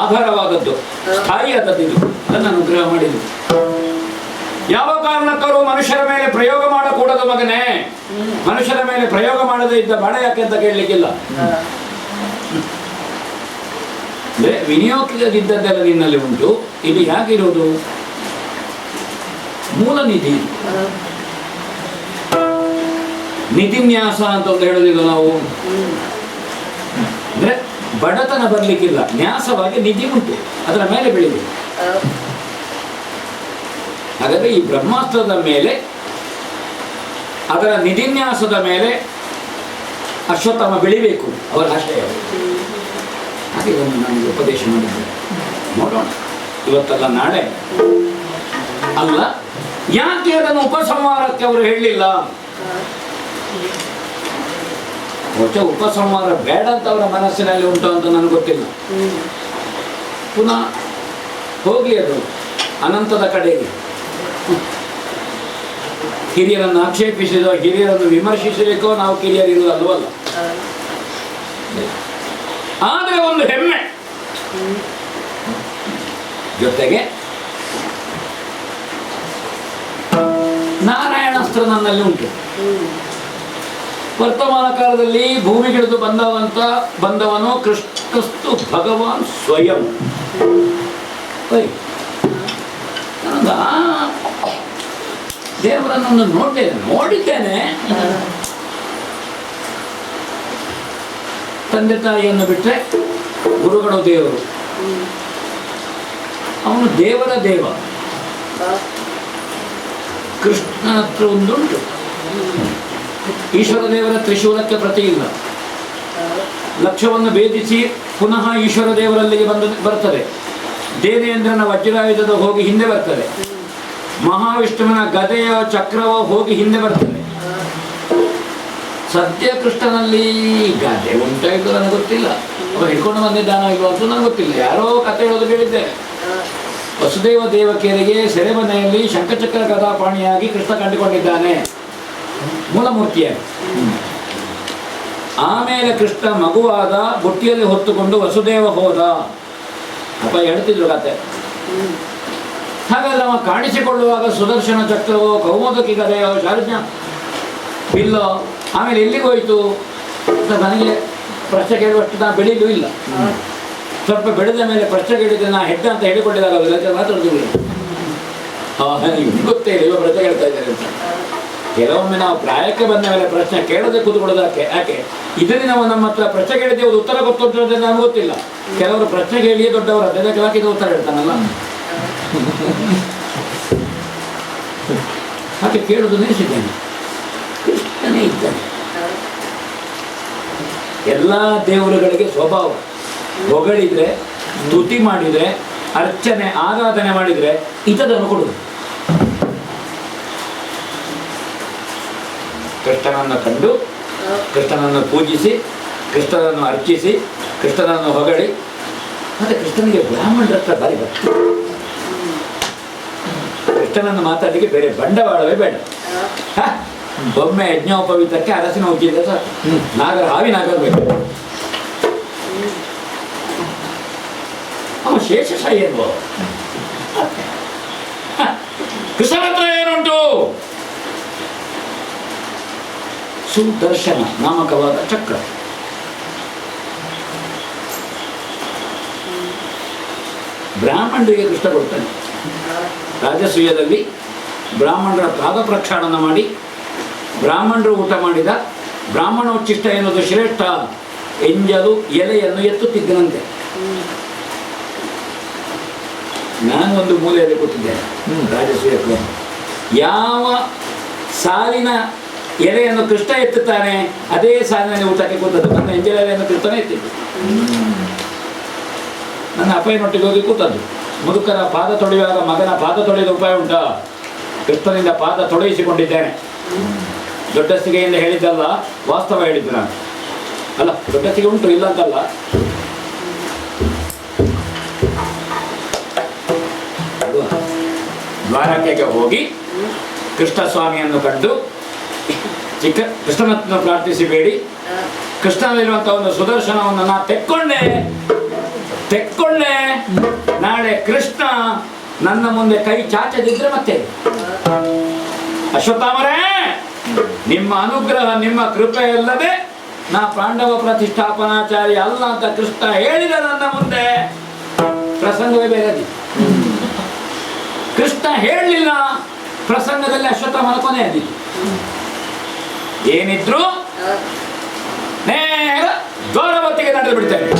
ಆಧಾರವಾದದ್ದು, ಸ್ಥಾಯಿಯಾದದ್ದು. ಇದು ಅದನ್ನು ಅನುಗ್ರಹ ಮಾಡಿದ್ದು. ಯಾವ ಕಾರಣಕ್ಕೂ ಮನುಷ್ಯರ ಮೇಲೆ ಪ್ರಯೋಗ ಮಾಡಕೂಡದು ಮಗನೇ. ಮನುಷ್ಯರ ಮೇಲೆ ಪ್ರಯೋಗ ಮಾಡದೇ ಇದ್ದ ಬಾಣ ಯಾಕೆ ಅಂತ ಕೇಳಲಿಕ್ಕಿಲ್ಲ. ವಿನಿಯೋಗದಿದ್ದದ್ದೆಲ್ಲ ನಿನ್ನಲ್ಲಿ ಉಂಟು, ಇದು ಹೇಗಿರುವುದು? ಮೂಲ ನಿಧಿ, ನಿಧಿನ್ಯಾಸ ಅಂತ ಒಂದು ಹೇಳುದಿಲ್ಲ ನಾವು. ಅಂದ್ರೆ ಬಡತನ ಬರ್ಲಿಕ್ಕಿಲ್ಲ, ನ್ಯಾಸವಾಗಿ ನಿಧಿ ಉಂಟು, ಅದರ ಮೇಲೆ ಬೆಳಿಬೇಕು. ಹಾಗಾದ್ರೆ ಈ ಬ್ರಹ್ಮಾಸ್ತ್ರದ ಮೇಲೆ, ಅದರ ನಿಧಿನ್ಯಾಸದ ಮೇಲೆ ಅಶ್ವತ್ಥಾಮ ಬೆಳಿಬೇಕು, ಅವರ ಆಶಯ. ಹಾಗೆ ಒಂದು ನಮಗೆ ಉಪದೇಶ ಮಾಡಿದ್ದಾರೆ. ನೋಡೋಣ, ಇವತ್ತಲ್ಲ ನಾಳೆ ಅಲ್ಲ. ಯಾಕೆ ಅದನ್ನು ಉಪಸಂಹಾರಕ್ಕೆ ಅವರು ಹೇಳಲಿಲ್ಲ? ಉಪಸಂಹಾರ ಬೇಡ ಅಂತ ಅವರ ಮನಸ್ಸಿನಲ್ಲಿ ಉಂಟು ಅಂತ ನನಗೆ ಗೊತ್ತಿಲ್ಲ. ಪುನಃ ಹೋಗ್ಲಿ ಅದು ಅನಂತದ ಕಡೆಗೆ. ಹಿರಿಯರನ್ನು ಆಕ್ಷೇಪಿಸಿದೋ ಹಿರಿಯರನ್ನು ವಿಮರ್ಶಿಸಲಿಕ್ಕೋ ನಾವು ಕಿರಿಯರಿರುವುದಲ್ವಲ್ಲ. ಆದರೆ ಒಂದು ಹೆಮ್ಮೆ, ಜೊತೆಗೆ ನಾರಾಯಣಾಸ್ತ್ರ ನನ್ನಲ್ಲಿ ಉಂಟು. ವರ್ತಮಾನ ಕಾಲದಲ್ಲಿ ಭೂಮಿಗಿಳಿದು ಬಂದವನು ಕ್ರಿಸ್ತು ಭಗವಾನ್ ಸ್ವಯಂ. ದೇವರನ್ನು ನೋಡಿದ್ದೇನೆ. ತಂದೆ ತಾಯಿಯನ್ನು ಬಿಟ್ಟರೆ ಗುರುಗಳು ದೇವರು. ಅವನು ದೇವರ ದೇವ. ಕೃಷ್ಣ ಹತ್ರ ಒಂದುಂಟು, ಈಶ್ವರ ದೇವರ ತ್ರಿಶೂಲಕ್ಕೆ ಪ್ರತಿ ಇಲ್ಲ. ಲಕ್ಷ್ಯವನ್ನು ಭೇದಿಸಿ ಪುನಃ ಈಶ್ವರ ದೇವರಲ್ಲಿಗೆ ಬರ್ತದೆ. ದೇವೇಂದ್ರನ ವಜ್ರಾಯುಧದ ಹೋಗಿ ಹಿಂದೆ ಬರ್ತದೆ. ಮಹಾವಿಷ್ಣುವಿನ ಗದೆಯ ಚಕ್ರವೋ ಹೋಗಿ ಹಿಂದೆ ಬರ್ತದೆ. ಸದ್ಯ ಕೃಷ್ಣನಲ್ಲಿ ಗದೆ ಉಂಟಾಯಿತು ನನಗೆ ಗೊತ್ತಿಲ್ಲ, ಅವ ಹಿಡ್ಕೊಂಡು ಬಂದಿದ್ದಾನೋ ಇಲ್ವೋ ಅಂತ ನನಗೆ ಗೊತ್ತಿಲ್ಲ. ಯಾರೋ ಕಥೆ ಹೇಳೋದು ಕೇಳಿದ್ದೆ. ವಸುದೇವ ದೇವಕಿಯರಿಗೆ ಸೆರೆಮನೆಯಲ್ಲಿ ಶಂಖಚಕ್ರ ಗದಾಪಾಣಿಯಾಗಿ ಕೃಷ್ಣ ಕಂಡುಕೊಂಡಿದ್ದಾನೆ, ಮೂಲಮೂರ್ತಿಯಾಗಿ. ಆಮೇಲೆ ಕೃಷ್ಣ ಮಗುವಾದ ಬುಟ್ಟಿಯಲ್ಲಿ ಹೊತ್ತುಕೊಂಡು ವಸುದೇವ ಹೋದ. ಅಪ್ಪ ಹೇಳ್ತಿದ್ರು ಕತೆ. ಹಾಗಾದ್ರೆ ಅವ ಕಾಣಿಸಿಕೊಳ್ಳುವಾಗ ಸುದರ್ಶನ ಚಕ್ರವೋ ಕೌಮೋದಕಿ ಗದೆಯೋ ಶಾರ್ಜ್ಞ ಬಿಲ್ಲೋ ಆಮೇಲೆ ಎಲ್ಲಿಗೆ ಹೋಯ್ತು ಅಂತ ನನಗೆ ಪ್ರಶ್ನೆ ಕೇಳುವಷ್ಟು ನಾ ಬೆಳೀಲೂ ಇಲ್ಲ. ಸ್ವಲ್ಪ ಬೆಳೆದ ಮೇಲೆ ಪ್ರಶ್ನೆ ಕೇಳಿದ್ರೆ ನಾ ಹೆಡ್ಡ ಅಂತ ಹೇಳಿಕೊಂಡಿದ್ದಾಗಲ್ಲ, ಮಾತಾಡೋದಿಲ್ಲ. ಗೊತ್ತೇ ಇಲ್ಲ ಇವಾಗ ಪ್ರಶ್ನೆ ಕೇಳ್ತಾ ಇದ್ದಾರೆ ಅಂತ. ಕೆಲವೊಮ್ಮೆ ನಾವು ಪ್ರಾಯಕ್ಕೆ ಬಂದ ಮೇಲೆ ಪ್ರಶ್ನೆ ಕೇಳದೆ ಕೂತ್ಕೊಳ್ಳೋದಕ್ಕೆ ಯಾಕೆ? ಇದರಲ್ಲಿ ನಾವು ನಮ್ಮ ಹತ್ರ ಪ್ರಶ್ನೆ ಕೇಳಿದ್ದೇವೆ, ಉತ್ತರ ಗೊತ್ತುಂಟು ಅಂತ ನಮ್ಗೆ ಗೊತ್ತಿಲ್ಲ. ಕೆಲವರು ಪ್ರಶ್ನೆ ಕೇಳಿಯೇ ದೊಡ್ಡವರು, ಅದಕ್ಕೆ ಹಾಕಿದ ಉತ್ತರ ಹೇಳ್ತಾನಲ್ಲ. ಹಾಗೆ ಕೇಳೋದು ನಿಲ್ಲಿಸಿದ್ದೇನೆ. ಕೃಷ್ಣನೇ ಇದ್ದಾನೆ. ಎಲ್ಲ ದೇವರುಗಳಿಗೆ ಸ್ವಭಾವ, ಹೊಗಳಿದ್ರೆ, ಸ್ತುತಿ ಮಾಡಿದರೆ, ಅರ್ಚನೆ ಆರಾಧನೆ ಮಾಡಿದರೆ ಇಂಥದನ್ನು ಕೊಡುವುದು. ಕೃಷ್ಣನನ್ನು ಕಂಡು, ಕೃಷ್ಣನನ್ನು ಪೂಜಿಸಿ, ಕೃಷ್ಣನನ್ನು ಅರ್ಚಿಸಿ, ಕೃಷ್ಣನನ್ನು ಹೊಗಳಿ. ಮತ್ತೆ ಕೃಷ್ಣನಿಗೆ ಬ್ರಾಹ್ಮಣರ ಹತ್ರ ಬಾರಿ ಭಕ್ತಿ. ಕೃಷ್ಣನನ್ನು ಮಾತಾಡಲಿಕ್ಕೆ ಬೇರೆ ಬಂಡವಾಳವೇ ಬೇಡ. ಬೊಮ್ಮೆ ಯಜ್ಞೋಪವೀತಕ್ಕೆ ಅರಸಿನ ಉಜ್ಜಿದ್ರೆ ಸಾಕು. ನಾಗರ ಹಾವಿನಾಗಬೇಕು. ಅವ ಶೇಷಶಾಹಿ ಎನ್ನುವ ಕೃಷ್ಣನ ಹತ್ರ ಏನುಂಟು? ಸುದರ್ಶನ ನಾಮಕವಾದ ಚಕ್ರ. ಬ್ರಾಹ್ಮಣರಿಗೆ ಕೃಷ್ಣ ಕೊಡ್ತಾನೆ. ರಾಜಸೂಯದಲ್ಲಿ ಬ್ರಾಹ್ಮಣರ ಪಾದ ಪ್ರಕ್ಷಾಳನ ಮಾಡಿ ಬ್ರಾಹ್ಮಣರು ಊಟ ಮಾಡಿದ ಬ್ರಾಹ್ಮಣೋಚ್ಚಿಷ್ಟ ಎನ್ನುವುದು ಶ್ರೇಷ್ಠ ಎಂಜಲು ಎಲೆಯನ್ನು ಎತ್ತುತ್ತಿದ್ದನಂತೆ. ನಾನು ಒಂದು ಮೂಲೆಯಲ್ಲಿ ಕೂತಿದ್ದೇನೆ ರಾಜಸೂಯಕ್ಕೆ. ಯಾವ ಸಾಲಿನ ಎಲೆಯನ್ನು ಕೃಷ್ಣ ಎತ್ತುತ್ತಾನೆ ಅದೇ ಸಾಲಿನಲ್ಲಿ ಊಟಕ್ಕೆ ಕೂತದ್ದು. ನನ್ನ ಎಂಜಲ ಎಲೆಯನ್ನು ಕೃಷ್ಣನೇ ಎತ್ತಿದ್ದು. ನನ್ನ ಅಪ್ಪಯ್ಯನೊಟ್ಟಿಗೆ ಹೋಗಿ ಕೂತದ್ದು. ಮುದುಕರ ಪಾದ ತೊಳೆಯುವಾಗ ಮಗನ ಪಾದ ತೊಳೆದ ಉಪಾಯ ಉಂಟಾ? ಕೃಷ್ಣನಿಂದ ಪಾದ ತೊಳೆಯಿಸಿಕೊಂಡಿದ್ದೇನೆ. ದೊಡ್ಡಸ್ತಿಗೆಯಿಂದ ಹೇಳಿದ್ದಲ್ಲ, ವಾಸ್ತವ ಹೇಳಿದ್ದು ನಾನು. ಅಲ್ಲ, ದೊಡ್ಡಸ್ತಿಗೆ ಉಂಟು, ಇಲ್ಲ ಅಂತಲ್ಲ. ದ್ವಾರಕೆಗೆ ಹೋಗಿ ಕೃಷ್ಣಸ್ವಾಮಿಯನ್ನು ಕಂಡು ಕೃಷ್ಣನನ್ನು ಪ್ರಾರ್ಥಿಸಿಬೇಡಿ, ಕೃಷ್ಣನಲ್ಲಿರುವಂಥ ಒಂದು ಸುದರ್ಶನವನ್ನು ನಾ ತೆಕ್ಕೊಂಡೆ. ನಾಳೆ ಕೃಷ್ಣ ನನ್ನ ಮುಂದೆ ಕೈ ಚಾಚದಿದ್ರೆ ಮತ್ತೆ ಅಶ್ವತ್ಥಾಮರೇ, ನಿಮ್ಮ ಅನುಗ್ರಹ ನಿಮ್ಮ ಕೃಪೆ ಇಲ್ಲದೆ ನಾ ಪಾಂಡವ ಪ್ರತಿಷ್ಠಾಪನಾಚಾರ್ಯ ಅಲ್ಲ ಅಂತ ಕೃಷ್ಣ ಹೇಳಿದ ನನ್ನ ಮುಂದೆ ಪ್ರಸಂಗವೇ ಬೇರೆ. ಕೃಷ್ಣ ಹೇಳಲಿಲ್ಲ, ಪ್ರಸಂಗದಲ್ಲಿ ಅಶ್ವತ್ಥಾಮನ ಕೊನೆ ಅದಿತ್ತು. ಏನಿದ್ರು ನೇರ ದ್ವಾರವತಿಗೆ ನಡೆದು ಬಿಡ್ತೇನೆ.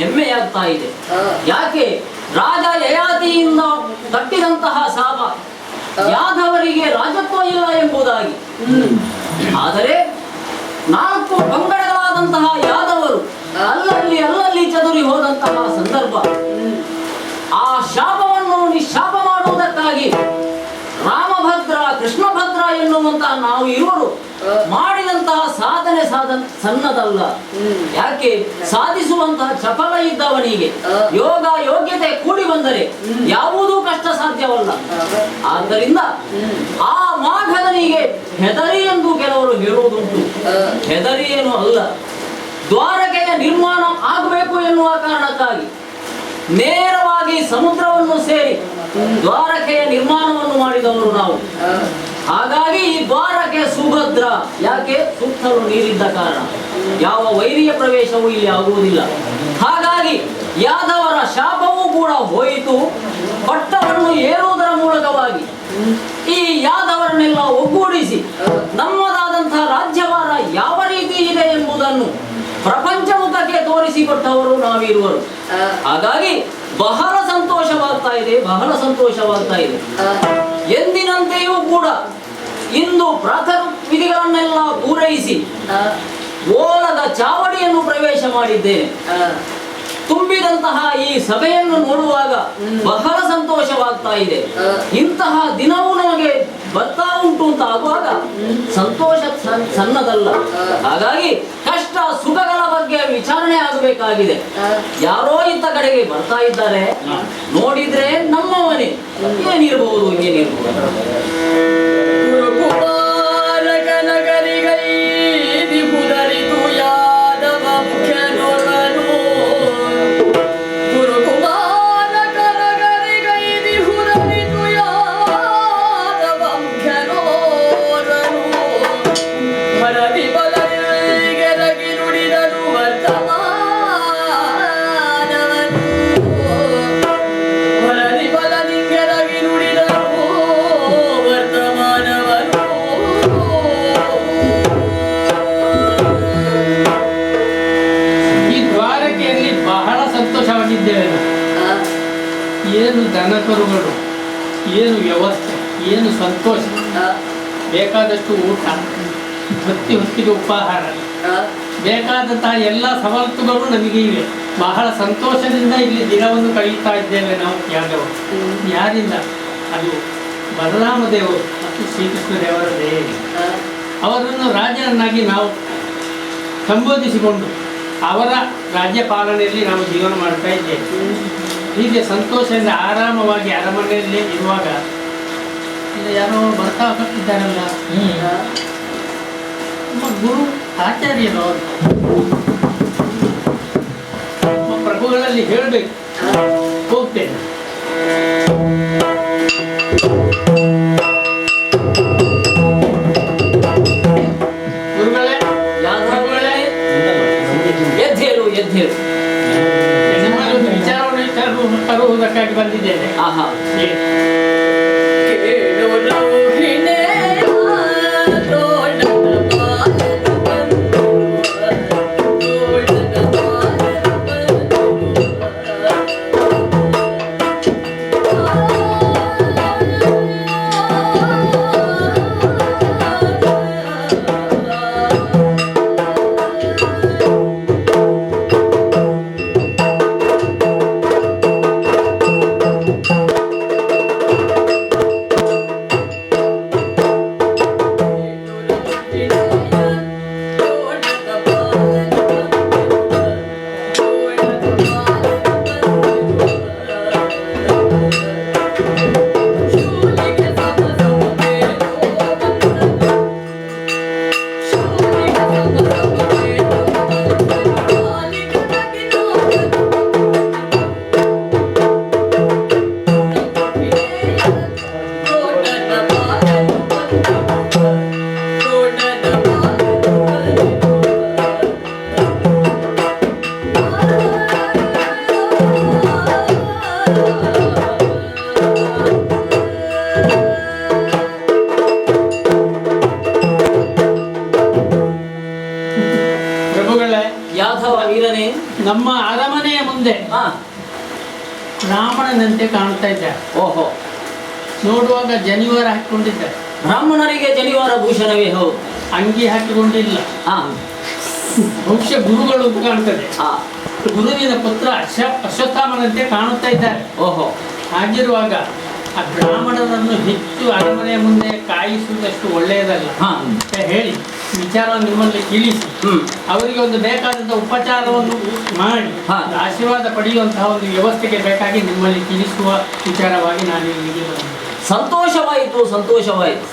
ಹೆಮ್ಮೆಯಾಗ್ತಾ ಇದೆ. ಯಾಕೆ? ರಾಜ ಯಯಾತಿಯಿಂದ ತಟ್ಟಿದಂತಹ ಶಾಪ ಯಾದವರಿಗೆ ರಾಜತ್ವ ಇಲ್ಲ ಎಂಬುದಾಗಿ. ಆದರೆ 4 ಪಂಗಡಗಳಾದಂತಹ ಯಾದವರು ಅಲ್ಲಲ್ಲಿ ಚದುರಿ ಹೋದಂತಹ ಸಂದರ್ಭ, ಆ ಶಾಪವನ್ನು ನಿಶಾಪ ಮಾಡುವುದಕ್ಕಾಗಿ ರಾಮಭದ್ರ ಕೃಷ್ಣಭದ್ರ ಎನ್ನುವಂತಹ ನಾವು ಇರುವರು ಮಾಡಿದಂತಹ ಸಾಧನೆ ಸಣ್ಣದಲ್ಲ. ಯಾಕೆ? ಸಾಧಿಸುವಂತಹ ಚಪಲ ಇದ್ದವನಿಗೆ ಯೋಗ ಯೋಗ್ಯತೆ ಕೂಡಿ ಬಂದರೆ ಯಾವುದೂ ಕಷ್ಟ ಸಾಧ್ಯವಲ್ಲ. ಆದ್ದರಿಂದ ಆ ಮಾಘದನಿಗೆ ಹೆದರಿ ಎಂದು ಕೆಲವರು ಹೇಳುವುದುಂಟು. ಹೆದರಿ ಏನು ಅಲ್ಲ, ದ್ವಾರಕೆಯ ನಿರ್ಮಾಣ ಆಗಬೇಕು ಎನ್ನುವ ಕಾರಣಕ್ಕಾಗಿ ನೇರವಾಗಿ ಸಮುದ್ರವನ್ನು ಸೇರಿ ದ್ವಾರಕೆಯ ನಿರ್ಮಾಣವನ್ನು ಮಾಡಿದವರು ನಾವು. ಹಾಗಾಗಿ ಈ ದ್ವಾರಕೆ ಸುಭದ್ರ. ಯಾಕೆ? ಸುತ್ತಲೂ ನೀರಿದ್ದ ಕಾರಣ ಯಾವ ವೈರಿಯ ಪ್ರವೇಶವೂ ಇಲ್ಲಿ ಆಗುವುದಿಲ್ಲ. ಹಾಗಾಗಿ ಯಾದವರ ಶಾಪವೂ ಕೂಡ ಹೋಯಿತು. ಪಟ್ಟವನ್ನು ಏರುವುದರ ಮೂಲಕವಾಗಿ ಈ ಯಾದವರನ್ನೆಲ್ಲ ಒಗ್ಗೂಡಿಸಿ ನಮ್ಮದಾದಂತಹ ರಾಜ್ಯಭಾರ ಯಾವ ರೀತಿ ಇದೆ ಎಂಬುದನ್ನು ಪ್ರಪಂಚ ಮುಖಕ್ಕೆ ತೋರಿಸಿಕೊಟ್ಟವರು ನಾವಿರುವರು. ಹಾಗಾಗಿ ಬಹಳ ಸಂತೋಷವಾಗ್ತಾ ಇದೆ. ಎಂದಿನಂತೆಯೂ ಕೂಡ ಇಂದು ಪ್ರಾತಃ ವಿಧಿಗಳನ್ನೆಲ್ಲ ಪೂರೈಸಿ ಓಲದ ಚಾವಡಿಯನ್ನು ಪ್ರವೇಶ ಮಾಡಿದ್ದೇನೆ. ತುಂಬಿದಂತಹ ಈ ಸಭೆಯನ್ನು ನೋಡುವಾಗ ಬಹಳ ಸಂತೋಷವಾಗ್ತಾ ಇದೆ. ಇಂತಹ ದಿನವೂ ನಮಗೆ ಬರ್ತಾ ಉಂಟು ಅಂತ ಆಗುವಾಗ ಸಂತೋಷ ಸಣ್ಣದಲ್ಲ. ಹಾಗಾಗಿ ಕಷ್ಟ ಸುಖಗಳ ಬಗ್ಗೆ ವಿಚಾರಣೆ ಆಗಬೇಕಾಗಿದೆ. ಯಾರೋ ಇಂಥ ಕಡೆಗೆ ಬರ್ತಾ ಇದ್ದಾರೆ, ನೋಡಿದ್ರೆ ನಮ್ಮವನೇ ಏನಿರಬಹುದು. ಸಂತೋಷ, ಬೇಕಾದಷ್ಟು ಊಟ, ಹೊತ್ತಿಗೆ ಉಪಹಾರ, ಬೇಕಾದಂತಹ ಎಲ್ಲ ಸವಲತ್ತುಗಳು ನಮಗೆ ಇವೆ. ಬಹಳ ಸಂತೋಷದಿಂದ ಇಲ್ಲಿ ದಿನವನ್ನು ಕಳೆಯುತ್ತಾ ಇದ್ದೇವೆ ನಾವು. ಯಾರಿಂದ? ಅದು ಬಲರಾಮ ದೇವರು ಮತ್ತು ಶ್ರೀಕೃಷ್ಣ ದೇವರ ದಯೆ. ಅವರನ್ನು ರಾಜನನ್ನಾಗಿ ನಾವು ಸಂಬೋಧಿಸಿಕೊಂಡು ಅವರ ರಾಜ್ಯ ಪಾಲನೆಯಲ್ಲಿ ನಾವು ಜೀವನ ಮಾಡ್ತಾ ಇದ್ದೇವೆ. ಹೀಗೆ ಸಂತೋಷದಿಂದ ಆರಾಮವಾಗಿ ಅರಮನೆಯಲ್ಲಿ ಇರುವಾಗ ಯಾರೋ ಬರ್ತಾ ಇದ್ದಾರಲ್ಲ, ನಮ್ಮ ಗುರು ಆಚಾರ್ಯರು ಅವರು ನಮ್ಮ ಪ್ರಭುಗಳಲ್ಲಿ ಹೇಳಬೇಕು. ಹೋಗ್ತೇನೆ. ಗುರುಗಳೇ, ಎದ್ದೇಳು ಎದ್ದೇಳು. ನಿಮ್ಮಲ್ಲಿ ಒಂದು ವಿಚಾರವನ್ನು ತರುವುದಕ್ಕಾಗಿ ಬಂದಿದ್ದೇನೆ. ಆಹಾ, ನಮ್ಮ ಅರಮನೆಯ ಮುಂದೆ ಬ್ರಾಹ್ಮಣನಂತೆ ಕಾಣ್ತಾ ಇದ್ದಾರೆ. ಓಹೋ, ನೋಡುವಾಗ ಜನಿವಾರ ಹಾಕಿಕೊಂಡಿದ್ದಾರೆ. ಬ್ರಾಹ್ಮಣರಿಗೆ ಜನಿವಾರ ಭೂಷಣವೇ? ಹೌದು. ಅಂಗಿ ಹಾಕಿಕೊಂಡಿಲ್ಲ. ಬಹುಶಃ ಗುರುಗಳು ಅಂತ ಕಾಣ್ತದೆ. ಗುರುವಿನ ಪುತ್ರ ಅಶ್ವತ್ಥಾಮನಂತೆ ಕಾಣುತ್ತಾ ಇದ್ದಾರೆ. ಓಹೋ, ಹಾಗಿರುವಾಗ ಆ ಬ್ರಾಹ್ಮಣರನ್ನು ಹೆಚ್ಚು ಅರಮನೆಯ ಮುಂದೆ ಕಾಯಿಸುವುದಷ್ಟು ಒಳ್ಳೆಯದಲ್ಲ ಅಂತ ಹೇಳಿ ವಿಚಾರವನ್ನು ನಿಮ್ಮಲ್ಲಿ ತಿಳಿಸಿ ಅವರಿಗೆ ಒಂದು ಬೇಕಾದಂಥ ಉಪಚಾರವನ್ನು ಮಾಡಿ ಆಶೀರ್ವಾದ ಪಡೆಯುವಂತಹ ಒಂದು ವ್ಯವಸ್ಥೆಗೆ ಬೇಕಾಗಿ ನಿಮ್ಮಲ್ಲಿ ತಿಳಿಸುವ ವಿಚಾರವಾಗಿ ನಾನು ಇಲ್ಲಿಗೆ ಬಂದೆ. ಸಂತೋಷವಾಯಿತು, ಸಂತೋಷವಾಯಿತು.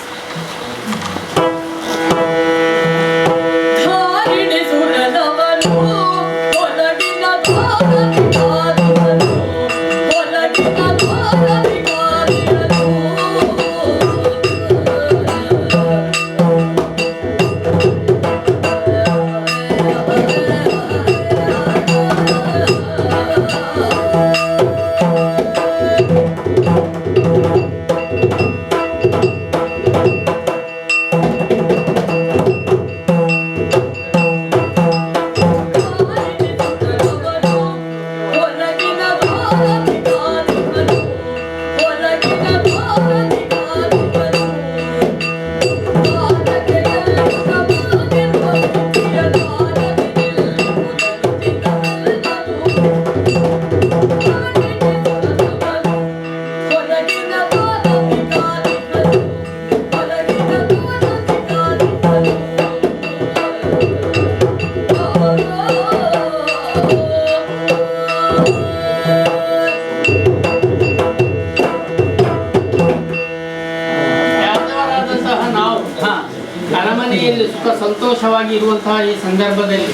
ಅರಮನೆಯಲ್ಲಿ ಸುಖ ಸಂತೋಷವಾಗಿ ಇರುವಂತಹ ಈ ಸಂದರ್ಭದಲ್ಲಿ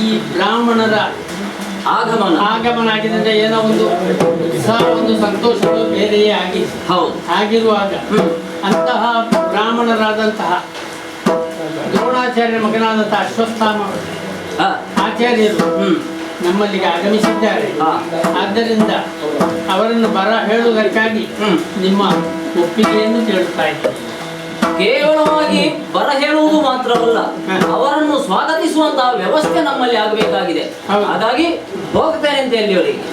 ಈ ಬ್ರಾಹ್ಮಣರ ಆಗಮನ ಆಗಿದೆ. ಏನೋ ಒಂದು ಉತ್ಸಾಹ, ಒಂದು ಸಂತೋಷಗಳು ಬೇರೆಯೇ ಆಗಿದೆ. ಹಾಗಿರುವಾಗ ಅಂತಹ ಬ್ರಾಹ್ಮಣರಾದಂತಹ ದ್ರೋಣಾಚಾರ್ಯರ ಮಗನಾದಂತಹ ಅಶ್ವತ್ಥಾಮ ಆಚಾರ್ಯರು ನಮ್ಮಲ್ಲಿಗೆ ಆಗಮಿಸಿದ್ದಾರೆ. ಆದ್ದರಿಂದ ಅವರನ್ನು ಬರ ಹೇಳುವುದಕ್ಕಾಗಿ ನಿಮ್ಮ ಒಪ್ಪಿಗೆಯನ್ನು ಕೇಳುತ್ತಾ ಇದ್ದೀನಿ. ಕೇವಲವಾಗಿ ಬರ ಹೇಳುವುದು ಮಾತ್ರವಲ್ಲ, ಅವರನ್ನು ಸ್ವಾಗತಿಸುವಂತಹ ವ್ಯವಸ್ಥೆ ನಮ್ಮಲ್ಲಿ ಆಗಬೇಕಾಗಿದೆ. ಹಾಗಾಗಿ ಹೋಗ್ತೇನೆ ಅಂತ ಹೇಳಿ ಅವರಿಗೆ.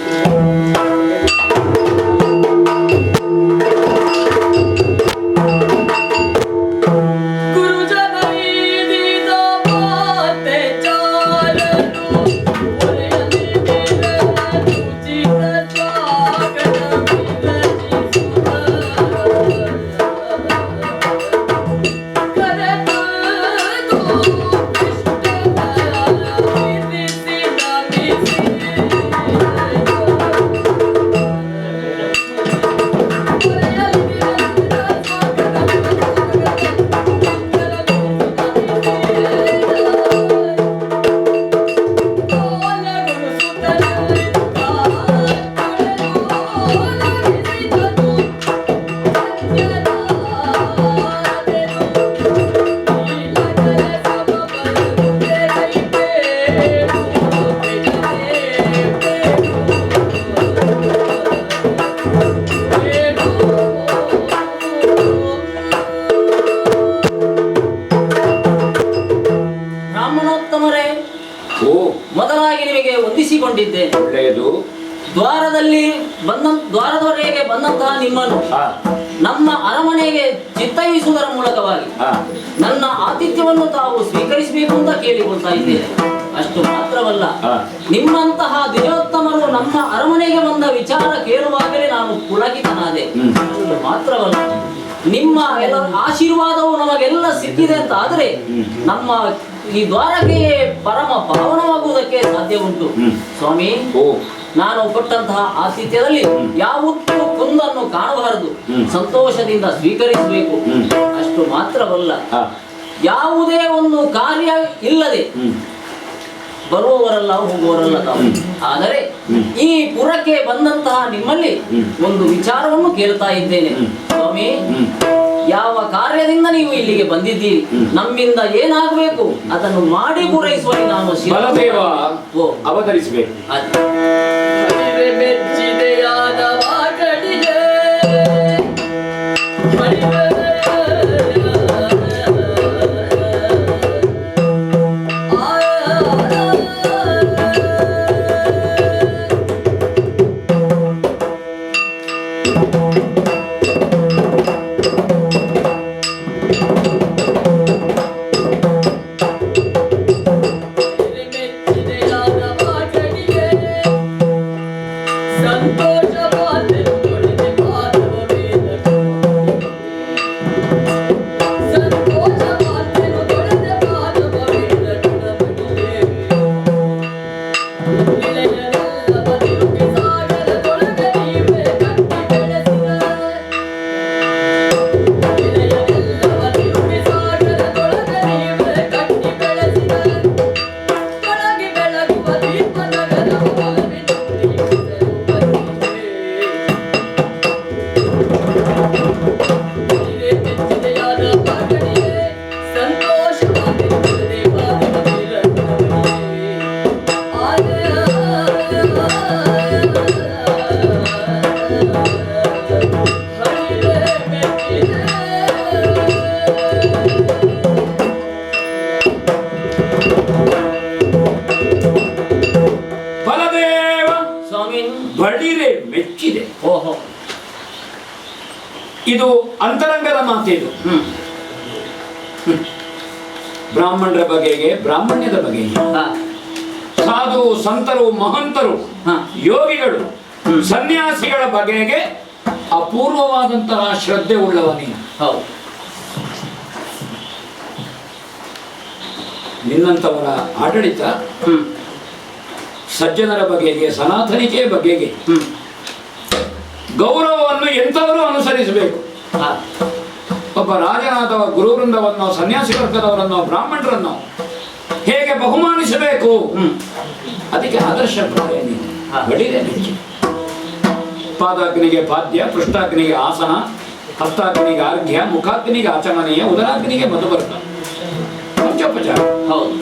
ದ್ವಿಜೋತ್ತಮರೇ, ಓ ಮೊದಲಾಗಿ ನಿಮಗೆ ವಂದಿಸಿಕೊಂಡಿದ್ದೇನೆ. ಒಳ್ಳೆಯದು. ದ್ವಾರದವರೆಗೆ ಬಂದಂತಹ ನಿಮ್ಮನ್ನು ನಮ್ಮ ಅರಮನೆಗೆ ಚಿತ್ತೈಸುವುದರ ಮೂಲಕವಾಗಿ ನನ್ನ ಆತಿಥ್ಯವನ್ನು ತಾವು ಸ್ವೀಕರಿಸಬೇಕು ಅಂತ ಕೇಳಿಕೊಳ್ತಾ ಇದ್ದೇನೆ. ಅಷ್ಟು ಮಾತ್ರವಲ್ಲ, ನಿಮ್ಮಂತಹ ದ್ವಿಜೋತ್ತಮರು ನಮ್ಮ ಅರಮನೆಗೆ ಬಂದ ವಿಚಾರ ಕೇಳುವಾಗಲೇ ನಾನು ಪುಳಕಿತನಾದೆ. ಅಷ್ಟು ಮಾತ್ರವಲ್ಲ, ನಿಮ್ಮ ಎಲ್ಲ ಆಶೀರ್ವಾದವು ನಮಗೆಲ್ಲ ಸಿಕ್ಕಿದೆ ಅಂತ ಆದರೆ ನಮ್ಮ ಈ ದ್ವಾರಕ್ಕೆ ಪರಮ ಪಾವನವಾಗುವುದಕ್ಕೆ ಸಾಧ್ಯ ಉಂಟು. ಸ್ವಾಮಿ, ನಾನು ಕೊಟ್ಟಂತಹ ಆತಿಥ್ಯದಲ್ಲಿ ಯಾವತ್ತೂ ಕುಂದನ್ನು ಕಾಣಬಾರದು, ಸಂತೋಷದಿಂದ ಸ್ವೀಕರಿಸಬೇಕು. ಅಷ್ಟು ಮಾತ್ರವಲ್ಲ, ಯಾವುದೇ ಒಂದು ಕಾರ್ಯ ಇಲ್ಲದೆ ಬರುವವರಲ್ಲ ಹೋಗುವವರಲ್ಲ ತಾವು. ಆದರೆ ಈ ಪುರಕ್ಕೆ ಬಂದಂತಹ ನಿಮ್ಮಲ್ಲಿ ಒಂದು ವಿಚಾರವನ್ನು ಕೇಳ್ತಾ ಇದ್ದೇನೆ. ಸ್ವಾಮಿ, ಯಾವ ಕಾರ್ಯದಿಂದ ನೀವು ಇಲ್ಲಿಗೆ ಬಂದಿದ್ದೀರಿ, ನಮ್ಮಿಂದ ಏನಾಗಬೇಕು ಅದನ್ನು ಮಾಡಿ ಪೂರೈಸುವಲ್ಲಿ ನಾನು ಬಲದೇವ ಅವತರಿಸಬೇಕು. ಮೆಚ್ಚಿದೆಯಾದ ಮಾತಡಿಗೆ ಬಳಿರೆ ಮೆಚ್ಚಿದೆ. ಓಹೋ, ಇದು ಅಂತರಂಗದ ಮಾತಿದು. ಬ್ರಾಹ್ಮಣರ ಬಗೆಗೆ, ಬ್ರಾಹ್ಮಣ್ಯದ ಬಗೆಗೆ, ಸಾಧು ಸಂತರು, ಮಹಂತರು, ಯೋಗಿಗಳು, ಸನ್ಯಾಸಿಗಳ ಬಗೆಗೆ ಅಪೂರ್ವವಾದಂತಹ ಶ್ರದ್ಧೆ ಉಳ್ಳವನೇ. ನಿನ್ನಂತವರ ಆಡಳಿತ, ಸಜ್ಜನರ ಬಗೆಗೆ, ಸನಾತನಿಕೆಯ ಬಗೆಗೆ ಗೌರವವನ್ನು ಎಂಥವರು ಅನುಸರಿಸಬೇಕು. ಒಬ್ಬ ರಾಜನಾದವ ಗುರುವೃಂದವನ್ನು, ಸನ್ಯಾಸಿ ವರ್ಗದವರನ್ನು, ಬ್ರಾಹ್ಮಣರನ್ನು ಹೇಗೆ ಬಹುಮಾನಿಸಬೇಕು, ಅದಕ್ಕೆ ಆದರ್ಶ ಪ್ರಾಯ ನೀನು. ಬಳಿರೆ ಮೆಚ್ಚಿ. ಪಾದಾಗ್ನಿಗೆ ಪಾದ್ಯ, ಪೃಷ್ಠಾಗ್ನಿಗೆ ಆಸನ, ಹಸ್ತಾಗ್ನಿಗೆ ಆರ್ಘ್ಯ, ಮುಖಾಗ್ನಿಗೆ ಆಚಮನೀಯ, ಉದರಾಗ್ನಿಗೆ ಮಧುಬರ್ಗ, ಪಂಚೋಪಚಾರ. ಹೌದು,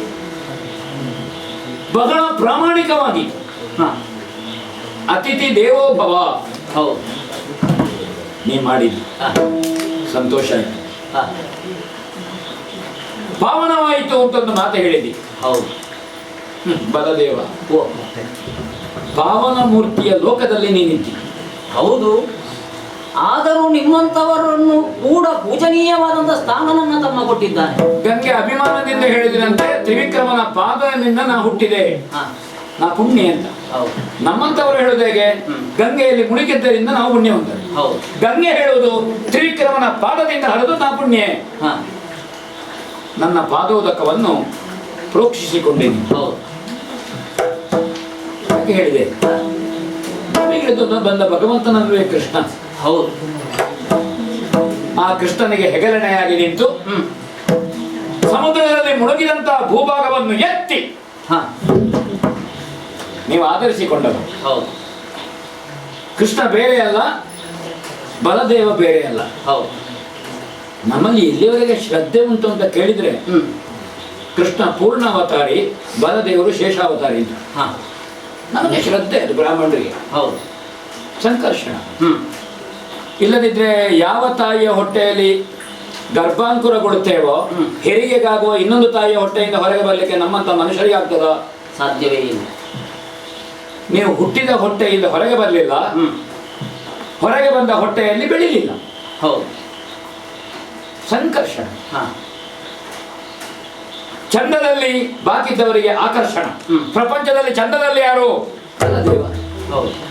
ಬಹಳ ಪ್ರಾಮಾಣಿಕವಾಗಿ ಅತಿಥಿ ದೇವೋ ಭವ. ಹೌದು, ನೀ ಮಾಡಿದ್ದು ಸಂತೋಷ ಆಯ್ತು, ಪಾವನವಾಯಿತು ಅಂತಂದು ಮಾತು ಹೇಳಿದ್ದಿ. ಹೌದು, ಬಲದೇವ, ಪಾವನ ಮೂರ್ತಿಯ ಲೋಕದಲ್ಲಿ ನೀನಿದ್ದಿ. ಹೌದು. ಆದರೂ ನಿಮ್ಮಂತವರನ್ನು ಕೂಡ ಪೂಜನೀಯವಾದಂತಹ ಸ್ಥಾನವನ್ನ ತಮ್ಮ ಕೊಟ್ಟಿದ್ದಾನೆ. ಗಂಗೆ ಅಭಿಮಾನದಿಂದ ಹೇಳಿದ್ರಂತೆ, ತ್ರಿವಿಕ್ರಮನ ಪಾದದಿಂದ ನಾ ಹುಟ್ಟಿದೆ, ನಾ ಪುಣ್ಯ ಅಂತ. ನಮ್ಮಂತವರು ಹೇಳುವುದು ಹೇಗೆ? ಗಂಗೆಯಲ್ಲಿ ಮುಳುಗಿದ್ದರಿಂದ ನಾವು ಪುಣ್ಯವಂತರು. ಗಂಗೆ ಹೇಳುವುದು ತ್ರಿವಿಕ್ರಮನ ಪಾದದಿಂದ ಹರಿದು ನಾ ಪುಣ್ಯ. ನನ್ನ ಪಾದೋದಕವನ್ನು ಪ್ರೋಕ್ಷಿಸಿಕೊಂಡೇನೆ. ಹಾಗೆ ಹೇಳಿದೆ. ಬಂದ ಭಗವಂತನಲ್ವೇ ಕೃಷ್ಣ. ಹೌದು, ಆ ಕೃಷ್ಣನಿಗೆ ಹೆಗಲಣೆಯಾಗಿ ನಿಂತು ಸಮುದ್ರದಲ್ಲಿ ಮುಳುಗಿದಂತಹ ಭೂಭಾಗವನ್ನು ಎತ್ತಿ ನೀವು ಆಧರಿಸಿಕೊಂಡರು. ಹೌದು, ಕೃಷ್ಣ ಬೇರೆ ಅಲ್ಲ, ಬಲದೇವ ಬೇರೆ ಅಲ್ಲ. ಹೌದು, ನಮ್ಮಲ್ಲಿ ಇಲ್ಲಿವರೆಗೆ ಶ್ರದ್ಧೆ ಉಂಟು ಅಂತ ಕೇಳಿದ್ರೆ ಕೃಷ್ಣ ಪೂರ್ಣಾವತಾರಿ, ಬಲದೇವರು ಶೇಷಾವತಾರಿ ಅಂತ ನಮಗೆ ಶ್ರದ್ಧೆ ಅದು ಬ್ರಾಹ್ಮಣರಿಗೆ. ಹೌದು, ಸಂಕರ್ಷಣ. ಇಲ್ಲದಿದ್ರೆ ಯಾವ ತಾಯಿಯ ಹೊಟ್ಟೆಯಲ್ಲಿ ಗರ್ಭಾಂಕುರಗೊಳ್ಳುತ್ತೇವೋ ಹೆರಿಗೆಗಾಗುವ ಇನ್ನೊಂದು ತಾಯಿಯ ಹೊಟ್ಟೆಯಿಂದ ಹೊರಗೆ ಬರಲಿಕ್ಕೆ ನಮ್ಮಂತ ಮನುಷ್ಯರಿಗೆ ಆಗ್ತದ? ಸಾಧ್ಯವೇ ಇಲ್ಲ. ನೀವು ಹುಟ್ಟಿದ ಹೊಟ್ಟೆಯಿಂದ ಹೊರಗೆ ಬರಲಿಲ್ಲ, ಹೊರಗೆ ಬಂದ ಹೊಟ್ಟೆಯಲ್ಲಿ ಬೆಳಿಲಿಲ್ಲ. ಹೌದು, ಸಂಕರ್ಷಣ. ಹಾ, ಚಂದದಲ್ಲಿ ಬಾಕಿದ್ದವರಿಗೆ ಆಕರ್ಷಣ. ಪ್ರಪಂಚದಲ್ಲಿ ಚಂದದಲ್ಲಿ ಯಾರು? ದೇವ. ಹೌದು,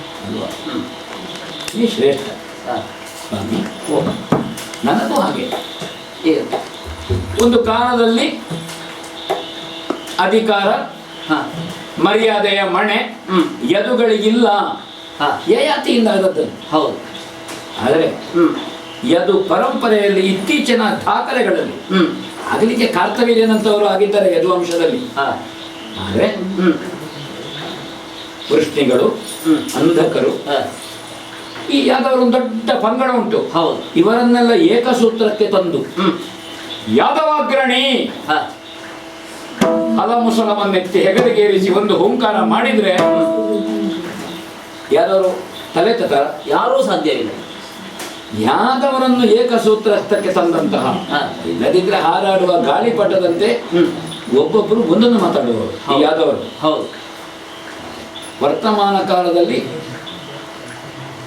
ಈ ಶ್ರೇಷ್ಠ ಹಾ. ಸ್ವಾಮಿ. ನನಗೂ ಹಾಗೆ ಏನು? ಒಂದು ಕಾಲದಲ್ಲಿ ಅಧಿಕಾರ, ಹಾ, ಮರ್ಯಾದೆಯ ಮಣೆ ಯದುಗಳಿಗಿಲ್ಲ, ಹಾ. ಯಯಾತಿಯಿಂದ ಆದದ್ದು. ಹೌದು. ಆದರೆ ಹ್ಮ್ ಯದು ಪರಂಪರೆಯಲ್ಲಿ ಇತ್ತೀಚಿನ ದಾಖಲೆಗಳಲ್ಲಿ ಹ್ಮ್ ಆಗಲಿಕ್ಕೆ ಕಾರ್ತವೀರ್ಯನಂತವರು ಆಗಿದ್ದಾರೆ ಯದು ವಂಶದಲ್ಲಿ. ಹಾ. ಆದರೆ ಹ್ಮ್ ವೃಷ್ಣಿಗಳು, ಅಂಧಕರು, ಹಾ. ಈ ಯಾದವರು ಒಂದು ದೊಡ್ಡ ಪಂಗಡ ಉಂಟು. ಹೌದು. ಇವರನ್ನೆಲ್ಲ ಏಕಸೂತ್ರಕ್ಕೆ ತಂದು ಯಾದವಾಗ್ರಣಿ ಹಾ. ಅಲಮುಸಲಮನ್ನೆತ್ತಿ ಹೆಗಲಿಗೇರಿಸಿ ಒಂದು ಹುಂಕಾರ ಮಾಡಿದ್ರೆ ಯಾದವರು ತಲೆ ತತರ. ಯಾರೂ ಸಾಧ್ಯವಿಲ್ಲ. ಯಾದವರನ್ನು ಏಕಸೂತ್ರಕ್ಕೆ ತಂದಂತಹ, ಹಾ. ಇಲ್ಲದಿದ್ರೆ ಹಾರಾಡುವ ಗಾಳಿಪಟದಂತೆ ಒಬ್ಬೊಬ್ಬರು ಒಂದೊಂದು ಮಾತಾಡುವವರು ಈ ಯಾದವರು. ಹೌದು. ವರ್ತಮಾನ ಕಾಲದಲ್ಲಿ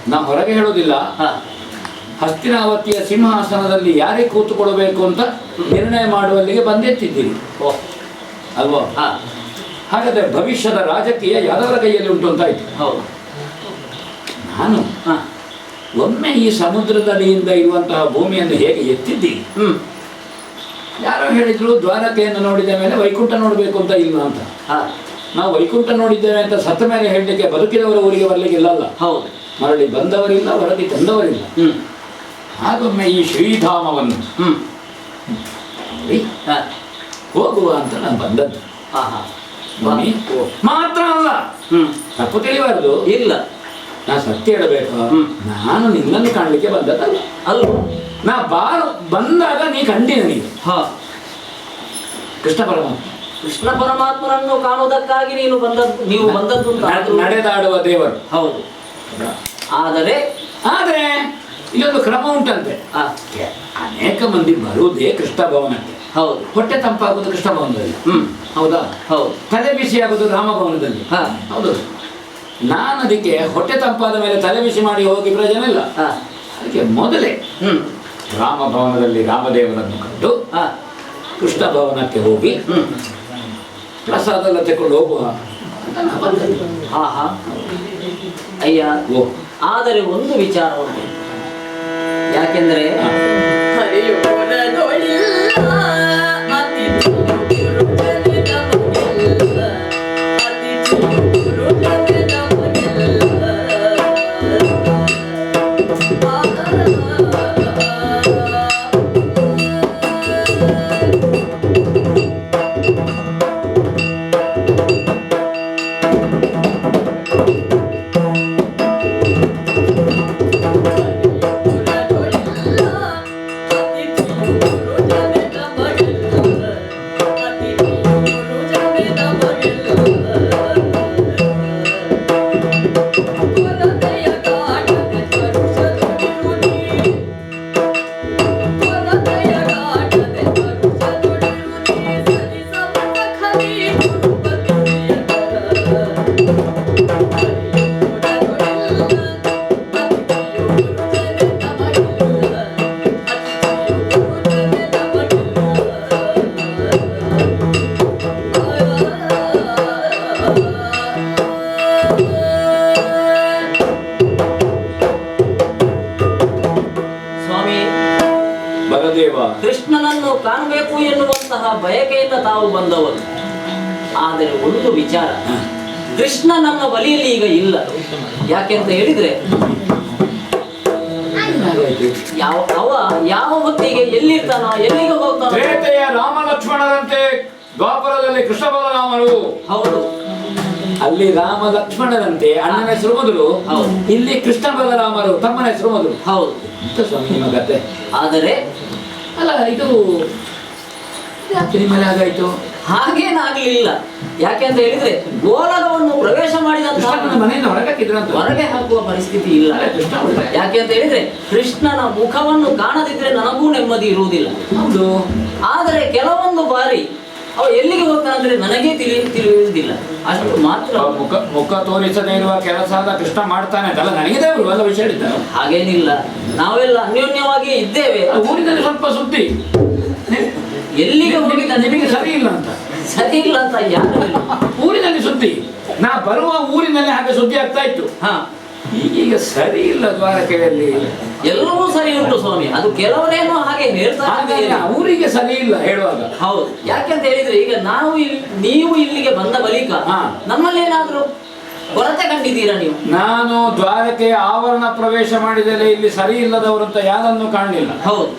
ನಾ ಹೊರಗೆ ಹೇಳೋದಿಲ್ಲ, ಹಾ. ಹಸ್ತಿನಾವತಿಯ ಸಿಂಹಾಸನದಲ್ಲಿ ಯಾರೇ ಕೂತುಕೊಳ್ಬೇಕು ಅಂತ ನಿರ್ಣಯ ಮಾಡುವಲ್ಲಿಗೆ ಬಂದೆತ್ತಿದ್ದೀರಿ ಓಹ್, ಅಲ್ವಾ? ಹಾ. ಹಾಗಾದ್ರೆ ಭವಿಷ್ಯದ ರಾಜಕೀಯ ಯಾದವರ ಕೈಯಲ್ಲಿ ಉಂಟು ಅಂತಾಯ್ತು. ಹೌದು. ನಾನು ಹಾ. ಒಮ್ಮೆ ಈ ಸಮುದ್ರದಡಿಯಿಂದ ಇರುವಂತಹ ಭೂಮಿಯನ್ನು ಹೇಗೆ ಎತ್ತಿದ್ದೀರಿ? ಯಾರೋ ಹೇಳಿದ್ರು ದ್ವಾರಕೆಯನ್ನು ನೋಡಿದ ಮೇಲೆ ವೈಕುಂಠ ನೋಡಬೇಕು ಅಂತ ಇಲ್ಲ ಅಂತ. ಹಾ. ನಾವು ವೈಕುಂಠ ನೋಡಿದ್ದೇವೆ ಅಂತ ಸತ್ತ ಮೇಲೆ ಹೇಳಲಿಕ್ಕೆ ಬದುಕಿದವರ ಊರಿಗೆ ಬರಲಿಕ್ಕೆ ಇಲ್ಲಲ್ಲ. ಹೌದು. ಮರಳಿ ಬಂದವರಿಲ್ಲ, ವರದಿ ತಂದವರಿಲ್ಲ. ಹಾಗೊಮ್ಮೆ ಈ ಶ್ರೀಧಾಮವನ್ನು ನೋಡಿ ಹಾ. ಹೋಗುವ ಅಂತ ನಾನು ಬಂದದ್ದು. ಹಾ, ಹಾ. ಸ್ವಾಮಿ, ಮಾತ್ರ ಅಲ್ಲ, ತಪ್ಪು ತಿಳಿಬಾರದು. ಇಲ್ಲ, ನಾ ಸತ್ಯ ಹೇಳಬೇಕು. ನಾನು ನಿನ್ನನ್ನು ಕಾಣಲಿಕ್ಕೆ ಬಂದದ್ದಲ್ಲ. ಅಲ್ಲ, ನಾ ಬಂದಾಗ ನೀ ಕಂಡಿನ ನೀನು. ಹಾ. ಕೃಷ್ಣ ಪರಮಾತ್ಮ, ಕೃಷ್ಣ ಪರಮಾತ್ಮನನ್ನು ಕಾಣುವುದಕ್ಕಾಗಿ ನೀವು ಬಂದದ್ದು ಅಂತ ಆದ್ರೂ- ನಡೆದಾಡುವ ದೇವರು. ಹೌದು. ಆದರೆ ಆದ್ರೆ ಇಲ್ಲೊಂದು ಕ್ರಮ ಉಂಟಂತೆ. ಆ, ಅನೇಕ ಮಂದಿ ಬರುವುದೇ ಕೃಷ್ಣ ಭವನಕ್ಕೆ. ಹೌದು. ಹೊಟ್ಟೆ ತಂಪಾಗುವುದು ಕೃಷ್ಣ ಭವನದಲ್ಲಿ. ಹೌದಾ? ಹೌದು. ತಲೆ ಬಿಸಿ ಆಗುವುದು ರಾಮಭವನದಲ್ಲಿ. ಹಾ. ಹೌದು. ನಾನು ಅದಕ್ಕೆ ಹೊಟ್ಟೆ ತಂಪಾದ ಮೇಲೆ ತಲೆ ಬಿಸಿ ಮಾಡಿ ಹೋಗಿ ಪ್ರಯೋಜನ ಇಲ್ಲ. ಹಾ. ಅದಕ್ಕೆ ಮೊದಲೇ ರಾಮಭವನದಲ್ಲಿ ರಾಮದೇವರನ್ನು ಕಂಡು ಹಾ. ಕೃಷ್ಣ ಭವನಕ್ಕೆ ಹೋಗಿ ಪ್ರಸಾದ ಎಲ್ಲ ತಕೊಂಡು ಹೋಗುವ ಅಂತ ನಾನು ಬಂದದ್ದು. ಹಾ, ಹಾ. ಅಯ್ಯ, ಓ, ಆದರೆ ಒಂದು ವಿಚಾರ ಉಂಟು. ಯಾಕೆಂದ್ರೆ ಕೃಷ್ಣನನ್ನು ಕಾಣಬೇಕು ಎನ್ನುವಂತಹ ಬಯಕೆಯಿಂದ ತಾವು ಬಂದವರು. ಆದರೆ ಒಂದು ವಿಚಾರ, ಕೃಷ್ಣ ನಮ್ಮ ಬಳಿಯಲ್ಲಿ ಈಗ ಇಲ್ಲ. ಯಾಕೆಂತ ಹೇಳಿದ್ರೆ ಯಾವ ಹೊತ್ತಿಗೆ ಎಲ್ಲಿರ್ತಾನೋ, ಎಲ್ಲಿಗೆ ಹೋಗ್ತಾನೋ. ತ್ರೇತೆಯ ರಾಮ ಲಕ್ಷ್ಮಣರಂತೆ ದ್ವಾಪರದಲ್ಲಿ ಕೃಷ್ಣ ಬಲರಾಮರು. ಹೌದು. ಅಲ್ಲಿ ರಾಮ ಲಕ್ಷ್ಮಣರಂತೆ ಅಣ್ಣನ ಹೆಸರು ಮೊದಲು, ಇಲ್ಲಿ ಕೃಷ್ಣ ಬಲರಾಮರು ತಮ್ಮನ ಹೆಸರು ಮೊದಲು. ಹೌದು. ಸ್ವಾಮಿ ನಿಮ್ಮ ಕತೆ. ಆದರೆ ಅಲ್ಲ, ಇದು ನಿಮ್ಮಲ್ಲಿ ಹಾಗಾಯ್ತು? ಹಾಗೇನಾಗಲಿಲ್ಲ. ಯಾಕೆ ಅಂತ ಹೇಳಿದ್ರೆ ಗೋಲಕವನ್ನು ಪ್ರವೇಶ ಮಾಡಿದಂತಹ ಕೃಷ್ಣನ ಮನೆಯಿಂದ ಹೊರಗಾಕಿದ್ರಂತ. ಹೊರಗೆ ಹಾಕುವ ಪರಿಸ್ಥಿತಿ ಇಲ್ಲ. ಯಾಕೆ ಅಂತ ಹೇಳಿದ್ರೆ ಕೃಷ್ಣನ ಮುಖವನ್ನು ಕಾಣದಿದ್ರೆ ನನಗೂ ನೆಮ್ಮದಿ ಇರುವುದಿಲ್ಲ. ಹೌದು. ಆದರೆ ಕೆಲವೊಂದು ಬಾರಿ ಅವ ಎಲ್ಲಿಗೆ ಹೋಗ್ತಾನಂದ್ರೆ ನನಗೇ ತಿಳಿಯುವುದಿಲ್ಲ. ಅಷ್ಟು ಮಾತ್ರ ಮುಖ ತೋರಿಸದೇ ಇರುವ ಕೆಲಸದ ಕೃಷ್ಣ ಮಾಡ್ತಾನೆ ಅಂತಲ್ಲ ನನಗೆ ದೇವರು ಎಲ್ಲ ವಿಷಯ ಹೇಳಿದ್ದಾರೆ. ಹಾಗೇನಿಲ್ಲ, ನಾವೆಲ್ಲ ಅನ್ಯೋನ್ಯವಾಗಿ ಇದ್ದೇವೆ. ಊರಿನಲ್ಲಿ ಸ್ವಲ್ಪ ಸುದ್ದಿ ಎಲ್ಲಿಗೆ ಹೋಗಿದ್ದ ನಿಮಗೆ ಸರಿ ಇಲ್ಲ ಅಂತ. ಸರಿ ಇಲ್ಲ ಅಂತ ಯಾರು ಊರಿನಲ್ಲಿ ಸುದ್ದಿ, ನಾ ಬರುವ ಊರಿನಲ್ಲಿ ಹಾಗೆ ಸುದ್ದಿ ಆಗ್ತಾ ಇತ್ತು. ಹಾ, ಈಗೀಗ ಸರಿ ಇಲ್ಲ ದ್ವಾರಕೆಯಲ್ಲಿ. ಎಲ್ಲವೂ ಸರಿ ಉಂಟು ಸ್ವಾಮಿ, ಅದು ಕೆಲವರೇನೋ ಹಾಗೆ ಹೇಳ್ತಾರೆ. ಊರಿಗೆ ಸರಿ ಇಲ್ಲ ಹೇಳುವಾಗ. ಹೌದು, ಯಾಕೆಂತ ಹೇಳಿದ್ರೆ ಈಗ ನೀವು ಇಲ್ಲಿಗೆ ಬಂದ ಬಳಿಕ ನಮ್ಮಲ್ಲಿ ಏನಾದ್ರೂ ಕೊರತೆ ಕಂಡಿದ್ದೀರಾ ನೀವು? ನಾನು ದ್ವಾರಕೆಯ ಆವರಣ ಪ್ರವೇಶ ಮಾಡಿದರೆ ಇಲ್ಲಿ ಸರಿ ಇಲ್ಲದವರು ಅಂತ ಯಾರನ್ನು ಕಾಣಲಿಲ್ಲ. ಹೌದು,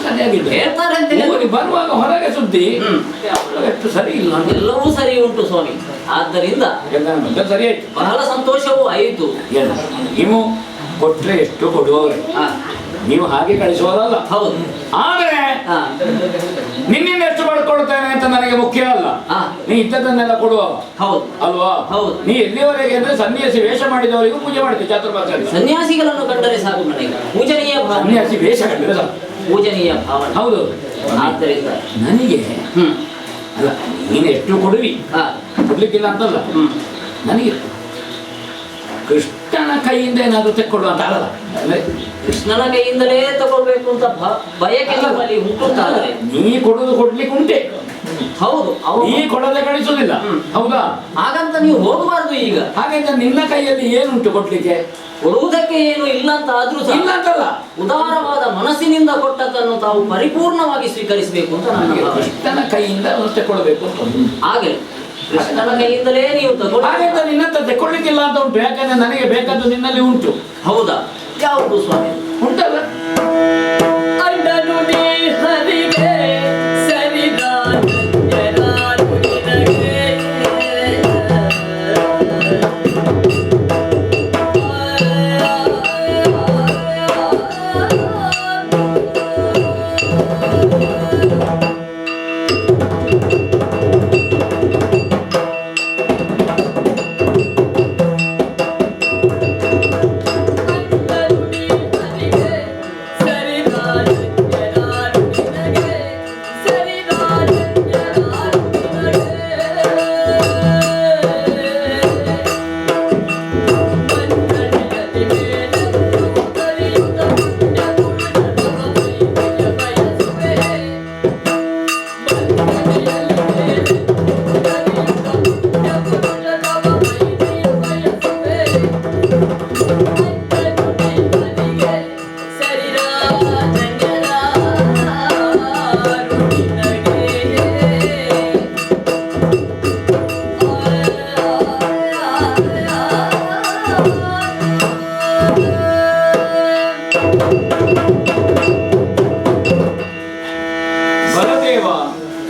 ಸರಿಯಾಗಿದೆ ಹೇಳ್ತಾರೆ ಅಂತ ಬರುವಾಗ ಹೊರಗೆ ಸುದ್ದಿ ಎಷ್ಟು ಸರಿ ಇಲ್ಲ. ಎಲ್ಲವೂ ಸರಿ ಉಂಟು ಸ್ವಾಮಿ. ಆದ್ದರಿಂದ ಸರಿ ಆಯ್ತು, ಬಹಳ ಸಂತೋಷವೂ ಆಯಿತು. ನೀವು ಕೊಟ್ರೆ ಎಷ್ಟು ಕೊಡುವವರೇ, ನೀವು ಹಾಗೆ ಕಳಿಸುವುದಲ್ಲ. ಹೌದು, ಆದರೆ ನಿನ್ನಿಂದ ಎಷ್ಟು ಪಡ್ಕೊಳ್ತೇನೆ ಅಂತ ನನಗೆ ಮುಖ್ಯ ಅಲ್ಲ. ನೀ ಇದ್ದದನ್ನೆಲ್ಲ ಕೊಡುವ. ಹೌದು ಅಲ್ವಾ? ಹೌದು. ನೀ ಎಲ್ಲಿವರೆಗೆ ಅಂದ್ರೆ ಸನ್ಯಾಸಿ ವೇಷ ಮಾಡಿದವರಿಗೂ ಪೂಜೆ ಮಾಡ್ತೀವಿ. ಚಾತುರ್ಮಾಸ್ಯ ಸನ್ಯಾಸಿಗಳನ್ನು ಕಂಡರೆ ಸಾಕು ನನಗೆ ಪೂಜನೀಯ ಭಾವ. ಸನ್ಯಾಸಿ ವೇಷ ಕಂಡ್ರೆ ಸಾಕು, ಪೂಜನೀಯ ಭಾವನೆ. ಹೌದು. ಆದ್ದರಿಂದ ನನಗೆ ಅಲ್ಲ, ನೀನು ಎಷ್ಟು ಕೊಡುವಿ ಕೊಡ್ಲಿಕ್ಕಿಲ್ಲ ಅಂತಲ್ಲ, ನನಗೆ ಕೃಷ್ಣನ ಕೈಯಿಂದ ಏನಾದ್ರು ತೆಕ್ಕೊಳ್ಳುವಂತ ಅಲ್ಲ. ಅಂದ್ರೆ ಕೃಷ್ಣನ ಕೈಯಿಂದಲೇ ತಗೊಳ್ಬೇಕು ಅಂತ ಬಯಕೆ ನಮ್ಮಲ್ಲಿ ಉಂಟು ಅಂತಾದ್ರೆ ನೀ ಕೊಡುದು ಕೊಡ್ಲಿಕ್ಕೆ ಉಂಟೆ. ಹೌದು, ನೀ ಕೊಡದೆ ಕಳಿಸುವುದಿಲ್ಲ. ಹೌದಾ? ಹಾಗಂತ ನೀವು ಹೋಗಬಾರ್ದು. ಈಗ ಹಾಗಂತ ನಿನ್ನ ಕೈಯಲ್ಲಿ ಏನುಂಟು ಕೊಡ್ಲಿಕ್ಕೆ? ಕೊಡುವುದಕ್ಕೆ ಏನು ಇಲ್ಲ ಅಂತ ಆದ್ರೂ ಇಲ್ಲ ಅಂತಲ್ಲ, ಉದಾರವಾದ ಮನಸ್ಸಿನಿಂದ ಕೊಟ್ಟದ್ದನ್ನು ತಾವು ಪರಿಪೂರ್ಣವಾಗಿ ಸ್ವೀಕರಿಸಬೇಕು ಅಂತ ನನಗೆ ಕೃಷ್ಣನ ಕೈಯಿಂದ ತೆಕ್ಕೊಳ್ಬೇಕು ಅಂತ. ಹಾಗೆ ಕೃಷ್ಣನ ಕೈಯಿಂದಲೇ ನೀವು ತಗೊಳ್ಳಿ. ಹಾಗಂತ ನಿನ್ನಂತ ತೆಕ್ಕೊಳ್ಳಿಕ್ಕಿಲ್ಲ ಅಂತ ಉಂಟು. ಯಾಕಂದ್ರೆ ನನಗೆ ಬೇಕಾದ್ದು ನಿನ್ನಲ್ಲಿ ಉಂಟು. ಹೌದಾ? ಯಾವುದು ಸ್ವಾಮಿ? ಉಂಟಲ್ಲ, ಅಣ್ಣನು ನೀ ಹರಿಗೆ ಸರಿದಾರು ನಿನಗೆ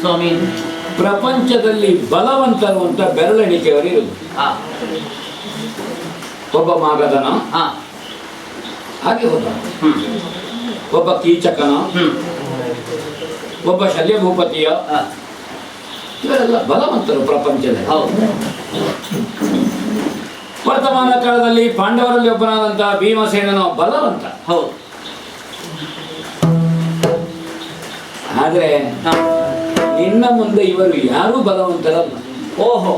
ಸ್ವಾಮಿ. ಪ್ರಪಂಚದಲ್ಲಿ ಬಲವಂತರು ಅಂತ ಬೆರಳೆಣಿಕೆಯವರು ಇರುವುದು. ಒಬ್ಬ ಮಾಗಧನ ಹಾಗೆ ಹೋದ, ಒಬ್ಬ ಕೀಚಕನ, ಒಬ್ಬ ಶಲ್ಯಭೂಪತಿಯ, ಇವರೆಲ್ಲ ಬಲವಂತರು ಪ್ರಪಂಚದಲ್ಲಿ. ವರ್ತಮಾನ ಕಾಲದಲ್ಲಿ ಪಾಂಡವರಲ್ಲಿ ಒಬ್ಬನಾದಂತಹ ಭೀಮಸೇನನು ಬಲವಂತ. ಹೌದು. ಆದರೆ ನಿನ್ನ ಮುಂದೆ ಇವರು ಯಾರೂ ಬಲವಂತರಲ್ಲ. ಓಹೋ,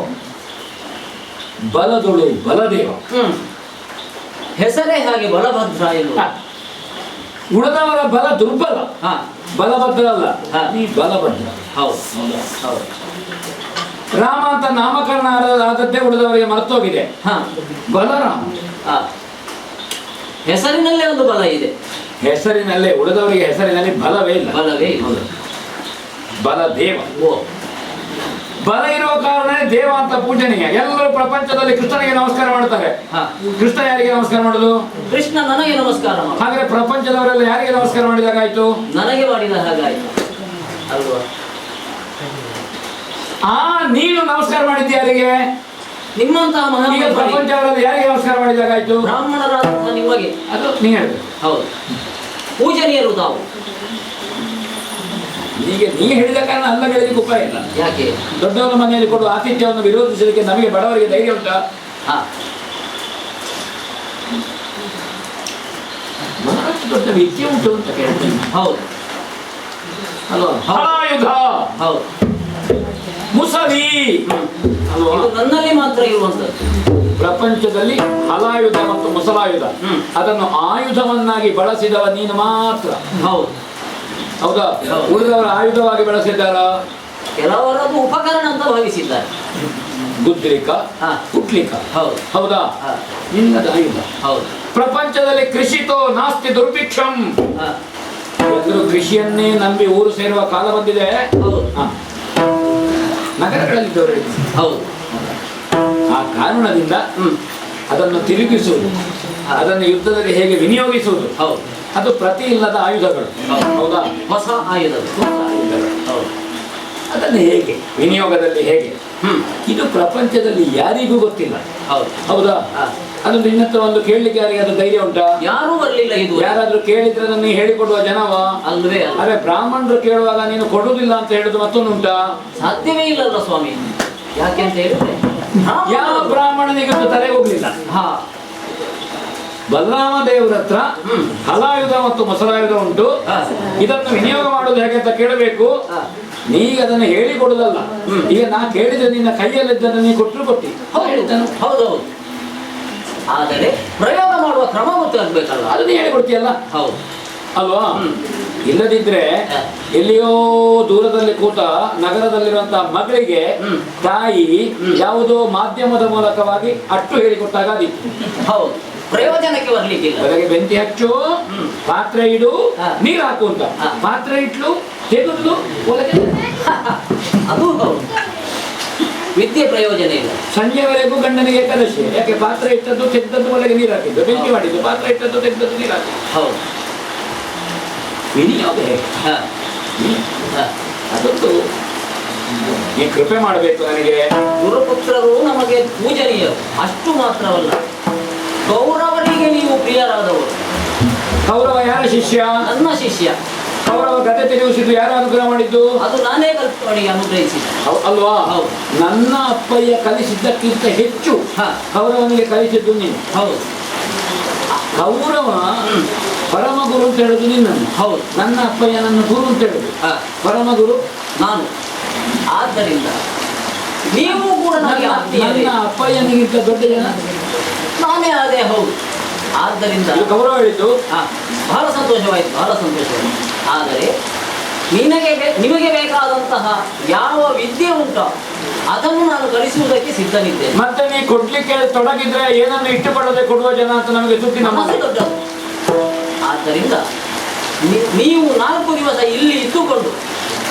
ಬಲದೊಳು ಬಲದೇವ. ಹೆಸರೇ ಹಾಗೆ ಬಲಭದ್ರ ಎಂದು. ಉಳಿದವರ ಬಲ ದುರ್ಬಲ, ಬಲಭದ್ರ ಅಲ್ಲ, ನೀ ಬಲಭದ್ರ. ಹೌದು. ರಾಮ ಅಂತ ನಾಮಕರಣ ಆದದ್ದೇ ಉಳಿದವರಿಗೆ ಮರ್ತೋಗಿದೆ. ಬಲರಾಮ ಹೆಸರಿನಲ್ಲೇ ಒಂದು ಬಲ ಇದೆ. ಹೆಸರಿನಲ್ಲೇ, ಉಳಿದವರಿಗೆ ಹೆಸರಿನಲ್ಲಿ ಬಲವೇ ಇಲ್ಲ. ಬಲವೇ ಇಲ್ಲ. ಬಲದೇವ. ಬಲ ಇರುವ ಕಾರಣ ದೇವ ಅಂತ ಪೂಜನೀಯ. ಎಲ್ಲರೂ ಪ್ರಪಂಚದಲ್ಲಿ ಕೃಷ್ಣನಿಗೆ ನಮಸ್ಕಾರ ಮಾಡ್ತಾರೆ. ಕೃಷ್ಣ ಯಾರಿಗೆ ನಮಸ್ಕಾರ ಮಾಡುದು? ಕೃಷ್ಣ ನನಗೆ ನಮಸ್ಕಾರ. ಹಾಗಾದ್ರೆ ಪ್ರಪಂಚದವರೆಲ್ಲ ಯಾರಿಗೆ ನಮಸ್ಕಾರ ಮಾಡಿದಾಗಾಯ್ತು? ನನಗೆ ಮಾಡಿದ ಹಾಗಾಯ್ತು ಅಲ್ವಾ? ನೀನು ನಮಸ್ಕಾರ ಮಾಡಿದ್ದ ಯಾರಿಗೆ? ನಿಮ್ಮಂತಹ ಈಗ ಪ್ರಪಂಚವರಲ್ಲಿ ಯಾರಿಗೆ ನಮಸ್ಕಾರ ಮಾಡಿದಾಗಾಯ್ತು? ಬ್ರಾಹ್ಮಣರಾದ ನಿಮಗೆ. ಅದು ನೀ ಹೇಳ್ಬೇಕು. ಹೌದು, ಪೂಜನೀಯರು ತಾವು. ಈಗ ನೀ ಹೇಳಿದ ಕಾರಣ ಅಲ್ಲ ಹೇಳಲಿಕ್ಕೆ ಉಪಾಯ ಇಲ್ಲ. ಯಾಕೆ? ದೊಡ್ಡವರ ಮನೆಯಲ್ಲಿ ಕೊಡುವ ಆತಿಥ್ಯವನ್ನು ವಿರೋಧಿಸಲಿಕ್ಕೆ ನಮಗೆ ಬಡವರಿಗೆ ಧೈರ್ಯ ಉಂಟಾ? ಹಾ, ಬಹಳಷ್ಟು ದೊಡ್ಡ ವಿದ್ಯೆ ಉಂಟು ಅಂತ ಕೇಳ್ತೇನೆ. ಹೌದು ಅಲ್ವಾ? ಹಲಾಯುಧ, ಹೌದು, ಮುಸಲಿ ಅಲ್ವಾ? ಇದು ನನ್ನಲ್ಲಿ ಮಾತ್ರ ಇರುವಂತದ್ದು. ಪ್ರಪಂಚದಲ್ಲಿ ಹಲಾಯುಧ ಮತ್ತು ಮುಸಲಾಯುಧ ಅದನ್ನು ಆಯುಧವನ್ನಾಗಿ ಬಳಸಿದವ ನೀನು ಮಾತ್ರ. ಹೌದು, ಹೌದಾ? ಉಳಿದವರು ಆಯುಧವಾಗಿ ಬಳಸಿದ್ದಾರ? ಕೆಲವರದ್ದು ಉಪಕರಣ ಅಂತ ಭಾವಿಸಿದ್ದಾರೆ. ಗುದ್ಲಿಕ, ಹಾ. ಕುಟ್ಲಿಕ, ಹೌದು, ಹೌದಾ? ಹಾ. ನಿನ್ನದ ಆಯುಧ. ಹೌದು, ಪ್ರಪಂಚದಲ್ಲಿ ಕೃಷಿತೋ ನಾಸ್ತಿ ದುರ್ಭಿಕ್ಷಂ. ಹಾ, ಎಲ್ಲರೂ ಕೃಷಿಯನ್ನೇ ನಂಬಿ ಊರು ಸೇರುವ ಕಾಲ ಬಂದಿದೆ. ಹೌದು, ಹಾ. ನಗರಗಳಲ್ಲಿದ್ದವರು ಹೌದು, ಆ ಕಾರಣದಿಂದ ಅದನ್ನು ತಿರುಗಿಸುವುದು, ಅದನ್ನು ಯುದ್ಧದಲ್ಲಿ ಹೇಗೆ ವಿನಿಯೋಗಿಸುವುದು, ಹೌದು, ಅದು ಪ್ರತಿ ಇಲ್ಲದ ಆಯುಧಗಳು. ಹೌದಾ? ಹೊಸ ಆಯುಧಗಳು. ಹೊಸ ಆಯುಧಗಳು. ಹೌದು, ಅದನ್ನು ಹೇಗೆ ವಿನಿಯೋಗದಲ್ಲಿ ಹೇಗೆ, ಇದು ಪ್ರಪಂಚದಲ್ಲಿ ಯಾರಿಗೂ ಗೊತ್ತಿಲ್ಲ. ಹೌದು, ಹೌದಾ? ಹಾ. ಅದು ನಿನ್ನ ಹತ್ರ ಒಂದು ಕೇಳಲಿಕ್ಕೆ ಯಾರಿಗೆ ಅದು ಧೈರ್ಯ ಉಂಟಾ? ಯಾರೂ ಬರಲಿಲ್ಲ. ಇದು ಯಾರಾದ್ರೂ ಕೇಳಿದ್ರೆ ಅದನ್ನು ಹೇಳಿಕೊಡುವ ಜನವ? ಅಲ್ವೇ ಅಲ್ಲ. ಅದೇ ಬ್ರಾಹ್ಮಣರು ಕೇಳುವಾಗ ನೀನು ಕೊಡುವುದಿಲ್ಲ ಅಂತ ಹೇಳುದು ಮತ್ತೊಂದು ಉಂಟಾ? ಸಾಧ್ಯವೇ ಇಲ್ಲಲ್ಲ ಸ್ವಾಮಿ. ಯಾಕೆ ಅಂತ ಹೇಳಿದ್ರೆ ಯಾವ ಬ್ರಾಹ್ಮಣನಿಗೆ ಅದು ತಲೆ ಹೋಗ್ಲಿಲ್ಲ. ಹಾ, ಬಲರಾಮ ದೇವರ ಹತ್ರ ಹಲಾಯುಧ ಮತ್ತು ಮೊಸರಾಯುಧ ಉಂಟು. ಹಾ. ಇದನ್ನು ವಿನಿಯೋಗ ಮಾಡುವುದು ಹೇಗೆ ಅಂತ ಕೇಳಬೇಕು. ಹಾ. ನೀಗ ಅದನ್ನು ಹೇಳಿಕೊಡುದಲ್ಲ. ಈಗ ನಾ ಕೇಳಿದ್ರೆ ನಿನ್ನ ಕೈಯಲ್ಲಿದ್ದನ್ನು ನೀ ಕೊಟ್ಟರು ಕೊಟ್ಟಿ. ಹೌದೌದು. ಆದರೆ ಪ್ರಯೋಗ ಮಾಡುವ ಕ್ರಮ ಗೊತ್ತಾಗ್ಬೇಕಲ್ಲ. ಅದು ನೀ ಹೇಳಿಕೊಡ್ತೀಯಲ್ಲ. ಹೌದು, ಅಲ್ವಾ? ಇಲ್ಲದಿದ್ರೆ ಎಲ್ಲಿಯೋ ದೂರದಲ್ಲಿ ಕೂತ ನಗರದಲ್ಲಿರುವಂತಹ ಮಗಳಿಗೆ ತಾಯಿ ಯಾವುದೋ ಮಾಧ್ಯಮದ ಮೂಲಕವಾಗಿ ಅಟ್ಟು ಹೇಳಿಕೊಟ್ಟಾಗ ಅದಿತ್ತು. ಹೌದು, ಪ್ರಯೋಜನಕ್ಕೆ ಬರ್ಲಿಕ್ಕಿಲ್ಲ. ಬೆಳಗ್ಗೆ ಬೆಂಕಿ ಹಚ್ಚು, ಪಾತ್ರೆ ಇಡು, ನೀರು ಹಾಕು ಅಂತ. ಪಾತ್ರೆ ಇಟ್ಲು, ತೆಗೆದು ಒಳಗೆ ಅದು ಹೌದು. ವಿದ್ಯೆ ಪ್ರಯೋಜನ ಇಲ್ಲ. ಸಂಜೆವರೆಗೂ ಗಂಡನಿಗೆ ಏಕಾದಶಿ. ಯಾಕೆ? ಪಾತ್ರೆ ಇಟ್ಟದ್ದು ತೆಗೆದದ್ದು ಒಳಗೆ ನೀರು ಹಾಕಿದ್ದು, ಬೆಂಕಿ ಮಾಡಿದ್ದು, ಪಾತ್ರೆ ಇಟ್ಟದ್ದು ತೆಗೆದದ್ದು ನೀರು ಹಾಕಿದ್ದು. ಹೌದು, ವಿನಿಯೋಗ ಹೇಗೆ? ಹಾ, ಹಾ. ಅದೊಂದು ನೀ ಕೃಪೆ ಮಾಡಬೇಕು ನನಗೆ. ಗುರುಪುತ್ರರು ನಮಗೆ ಪೂಜನೀಯರು. ಅಷ್ಟು ಮಾತ್ರವಲ್ಲ, ಕೌರವರಿಗೆ ನೀವು ಪ್ರಿಯರಾದವರು. ಕೌರವ ಯಾರ ಶಿಷ್ಯ? ನನ್ನ ಶಿಷ್ಯ. ಕೌರವ ಗದೆ ತಿರುಗಿಸಿದ್ದು ಯಾರು ಅನುಗ್ರಹ ಮಾಡಿದ್ದು? ಅದು ನಾನೇ ಕಲ್ಪನೆಗೆ ಅನುಗ್ರಹಿಸಿದೆ. ಅಲ್ವಾ? ಹೌದು. ನನ್ನ ಅಪ್ಪಯ್ಯ ಕಲಿಸಿದ್ದಕ್ಕಿಂತ ಹೆಚ್ಚು ಹಾ. ಕೌರವನಿಗೆ ಕಲಿಸಿದ್ದು ನೀನು. ಹೌದು, ಕೌರವ ಪರಮ ಗುರು ಅಂತ ಹೇಳುದು ನಿನ್ನನ್ನು. ಹೌದು. ನನ್ನ ಅಪ್ಪಯ್ಯ ನನ್ನ ಗುರು ಅಂತ ಹೇಳುದು. ಹಾ. ಪರಮ ಗುರು ನಾನು. ಆದ್ದರಿಂದ ನೀವು ಕೂಡ ನನಗೆ ಆತ್ಮೀಯರೇ. ನನ್ನ ಅಪ್ಪಯ್ಯನಿಗಿಂತ ದೊಡ್ಡ ಜನ ನಾನೇ ಅದೇ. ಹೌದು. ಆದ್ದರಿಂದ ಇದು ಕೌರವ ಹೇಳಿದ್ದು. ಬಹಳ ಸಂತೋಷವಾಯಿತು, ಬಹಳ ಸಂತೋಷವಾಯಿತು. ಆದರೆ ನಿಮಗೆ ಬೇಕಾದಂತಹ ಯಾವ ವಿದ್ಯೆ ಉಂಟೋ ಅದನ್ನು ನಾನು ಕಲಿಸುವುದಕ್ಕೆ ಸಿದ್ಧನಿದ್ದೇನೆ. ಮತ್ತೆ ನೀ ಕೊಡ್ಲಿಕ್ಕೆ ತೊಡಗಿದ್ರೆ ಏನನ್ನು ಇಟ್ಟುಕೊಳ್ಳದೆ ಕೊಡುವ ಜನ ಅಂತ ನಮಗೆ ದುಡ್ಡಿನ ನಮ್ಮದೇ ದೊಡ್ಡದು. ಆದ್ದರಿಂದ ನೀವು 4 ದಿವಸ ಇಲ್ಲಿ ಇಟ್ಟುಕೊಂಡು,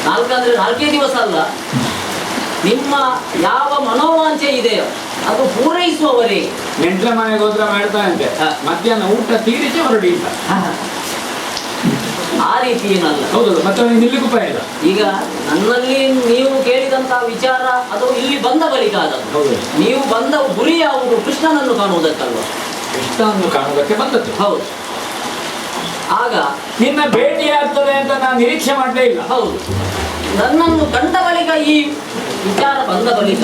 4 ಅಂದ್ರೆ 4 ದಿವಸ ಅಲ್ಲ, ನಿಮ್ಮ ಯಾವ ಮನೋವಾಂಛೆ ಇದೆಯೋ ಅದು ಪೂರೈಸುವವರೆಗೆ. ನೆಂಟರ ಮನೆಗೆ ಹೋದ್ರೆ ಮಾಡ್ತಾನಂತೆ, ಮಧ್ಯಾಹ್ನ ಊಟ ತೀರಿಸಿ ಹೊರಡಿ ಅಂತ. ಆ ರೀತಿ ಏನಲ್ಲ. ಹೌದು, ಮತ್ತೆ ನಿಲ್ಲಿಗೂ ಉಪಾಯ ಇಲ್ಲ. ಈಗ ನನ್ನಲ್ಲಿ ನೀವು ಕೇಳಿದಂತಹ ವಿಚಾರ ಅದು ಇಲ್ಲಿ ಬಂದ ಬಳಿಕ ಆದದ್ದು. ಹೌದು. ನೀವು ಬಂದ ಗುರಿ ಯಾವುದು? ಕೃಷ್ಣನನ್ನು ಕಾಣುವುದಕ್ಕಲ್ವ? ಕೃಷ್ಣನನ್ನು ಕಾಣುವುದಕ್ಕೆ ಬಂದದ್ದು. ಹೌದು. ಆಗ ನಿನ್ನ ಭೇಟಿ ಆಗ್ತದೆ ಅಂತ ನಾನು ನಿರೀಕ್ಷೆ ಮಾಡಲೇ ಇಲ್ಲ. ಹೌದು, ನನ್ನನ್ನು ಕಂಡ ಬಳಿಕ, ಈ ವಿಚಾರ ಬಂದ ಬಳಿಕ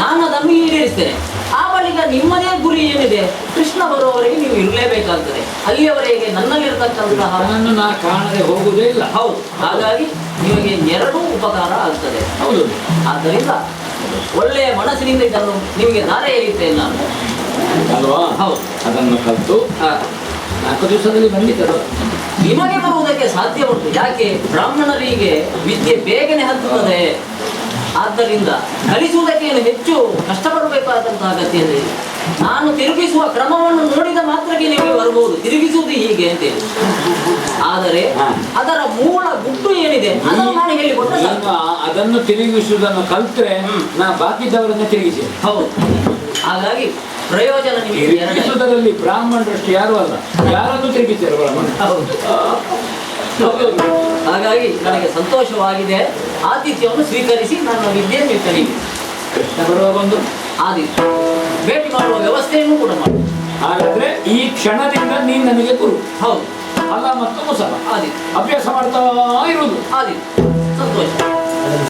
ನಾನು ಅದನ್ನು ಈಡೇರಿಸ್ತೇನೆ. ಆ ಬಳಿಕ ನಿಮ್ಮದೇ ಗುರಿ ಏನಿದೆ, ಕೃಷ್ಣ ಬರುವವರೆಗೆ ನೀವು ಇರಲೇಬೇಕಾಗ್ತದೆ. ಅಲ್ಲಿಯವರೆಗೆ ನನ್ನಲ್ಲಿರತಕ್ಕಂತಹ ನನ್ನನ್ನು ನಾ ಕಾಣದೆ ಹೋಗುವುದೇ ಇಲ್ಲ. ಹೌದು. ಹಾಗಾಗಿ ನಿಮಗೆ 2 ಉಪಕಾರ ಆಗ್ತದೆ. ಹೌದು. ಆದ್ದರಿಂದ ಒಳ್ಳೆಯ ಮನಸ್ಸಿನಿಂದ ಇದನ್ನು ನಿಮಗೆ ದಾರೆ ಎರೆಯುತ್ತೇನೆ ನಾನು. ಅಲ್ವಾ? ಹೌದು. ಅದನ್ನು ಕಲಿತು 4 ದಿವಸದಲ್ಲಿ ಬಂದಿದ್ದರು. ನಿಮಗೆ ಬರುವುದಕ್ಕೆ ಸಾಧ್ಯ ಉಂಟು. ಯಾಕೆ? ಬ್ರಾಹ್ಮಣರಿಗೆ ವಿದ್ಯೆ ಬೇಗನೆ ಹತ್ತುತ್ತದೆ. ಆದ್ದರಿಂದ ಕಲಿಸುವುದಕ್ಕೆ ಏನು ಹೆಚ್ಚು ಕಷ್ಟಪಡಬೇಕಾದಂತಹ ಅಗತ್ಯ ಇದೆ. ನಾನು ತಿರುಗಿಸುವ ಕ್ರಮವನ್ನು ನೋಡಿದ ಮಾತ್ರಕ್ಕೆ ನಿಮಗೆ ಬರಬಹುದು, ತಿರುಗಿಸುವುದು ಹೀಗೆ ಅಂತೇಳಿ. ಆದರೆ ಅದರ ಮೂಲ ಗುಟ್ಟು ಏನಿದೆ ಅದನ್ನು ನಾನು ಹೇಳಿಕೊಟ್ಟೆ ಸಾಕು. ಅದನ್ನು ತಿರುಗಿಸುವುದನ್ನು ಕಲ್ತ್ರೆ ನಾ ಬಾಕಿದ್ದವರನ್ನ ತಿರುಗಿಸಿ. ಹೌದು. ಹಾಗಾಗಿ ಪ್ರಯೋಜನ ನಿಮಗೆ ತಿರುಗಿಸುವುದರಲ್ಲಿ ಬ್ರಾಹ್ಮಣರಷ್ಟು ಯಾರು ಅಲ್ಲ, ಯಾರನ್ನು ತಿರುಗಿಸ್ತಾರೆ ಬ್ರಾಹ್ಮಣ. ಹೌದು. ಹಾಗಾಗಿ ನನಗೆ ಸಂತೋಷವಾಗಿದೆ. ಆತಿಥ್ಯವನ್ನು ಸ್ವೀಕರಿಸಿ ನನ್ನ ವಿದ್ಯೆಯನ್ನು ಕಲಿಯಿರಿ. ಕೃಷ್ಣ ಬರುವ ಬಂದು ಆದಿತ್ಯ ಭೇಟಿ ಮಾಡುವ ವ್ಯವಸ್ಥೆಯನ್ನು ಕೂಡ ಮಾಡಿ. ಹಾಗಾದ್ರೆ ಈ ಕ್ಷಣದಿಂದ ನೀನು ನನಗೆ ಗುರು. ಹೌದು. ಅಲ್ಲ ಮತ್ತು ಮುಸಲ ಆದಿತ್ತು ಅಭ್ಯಾಸ ಮಾಡ್ತಾ ಇರುವುದು. ಆದಿತ್ತು ಸಂತೋಷ.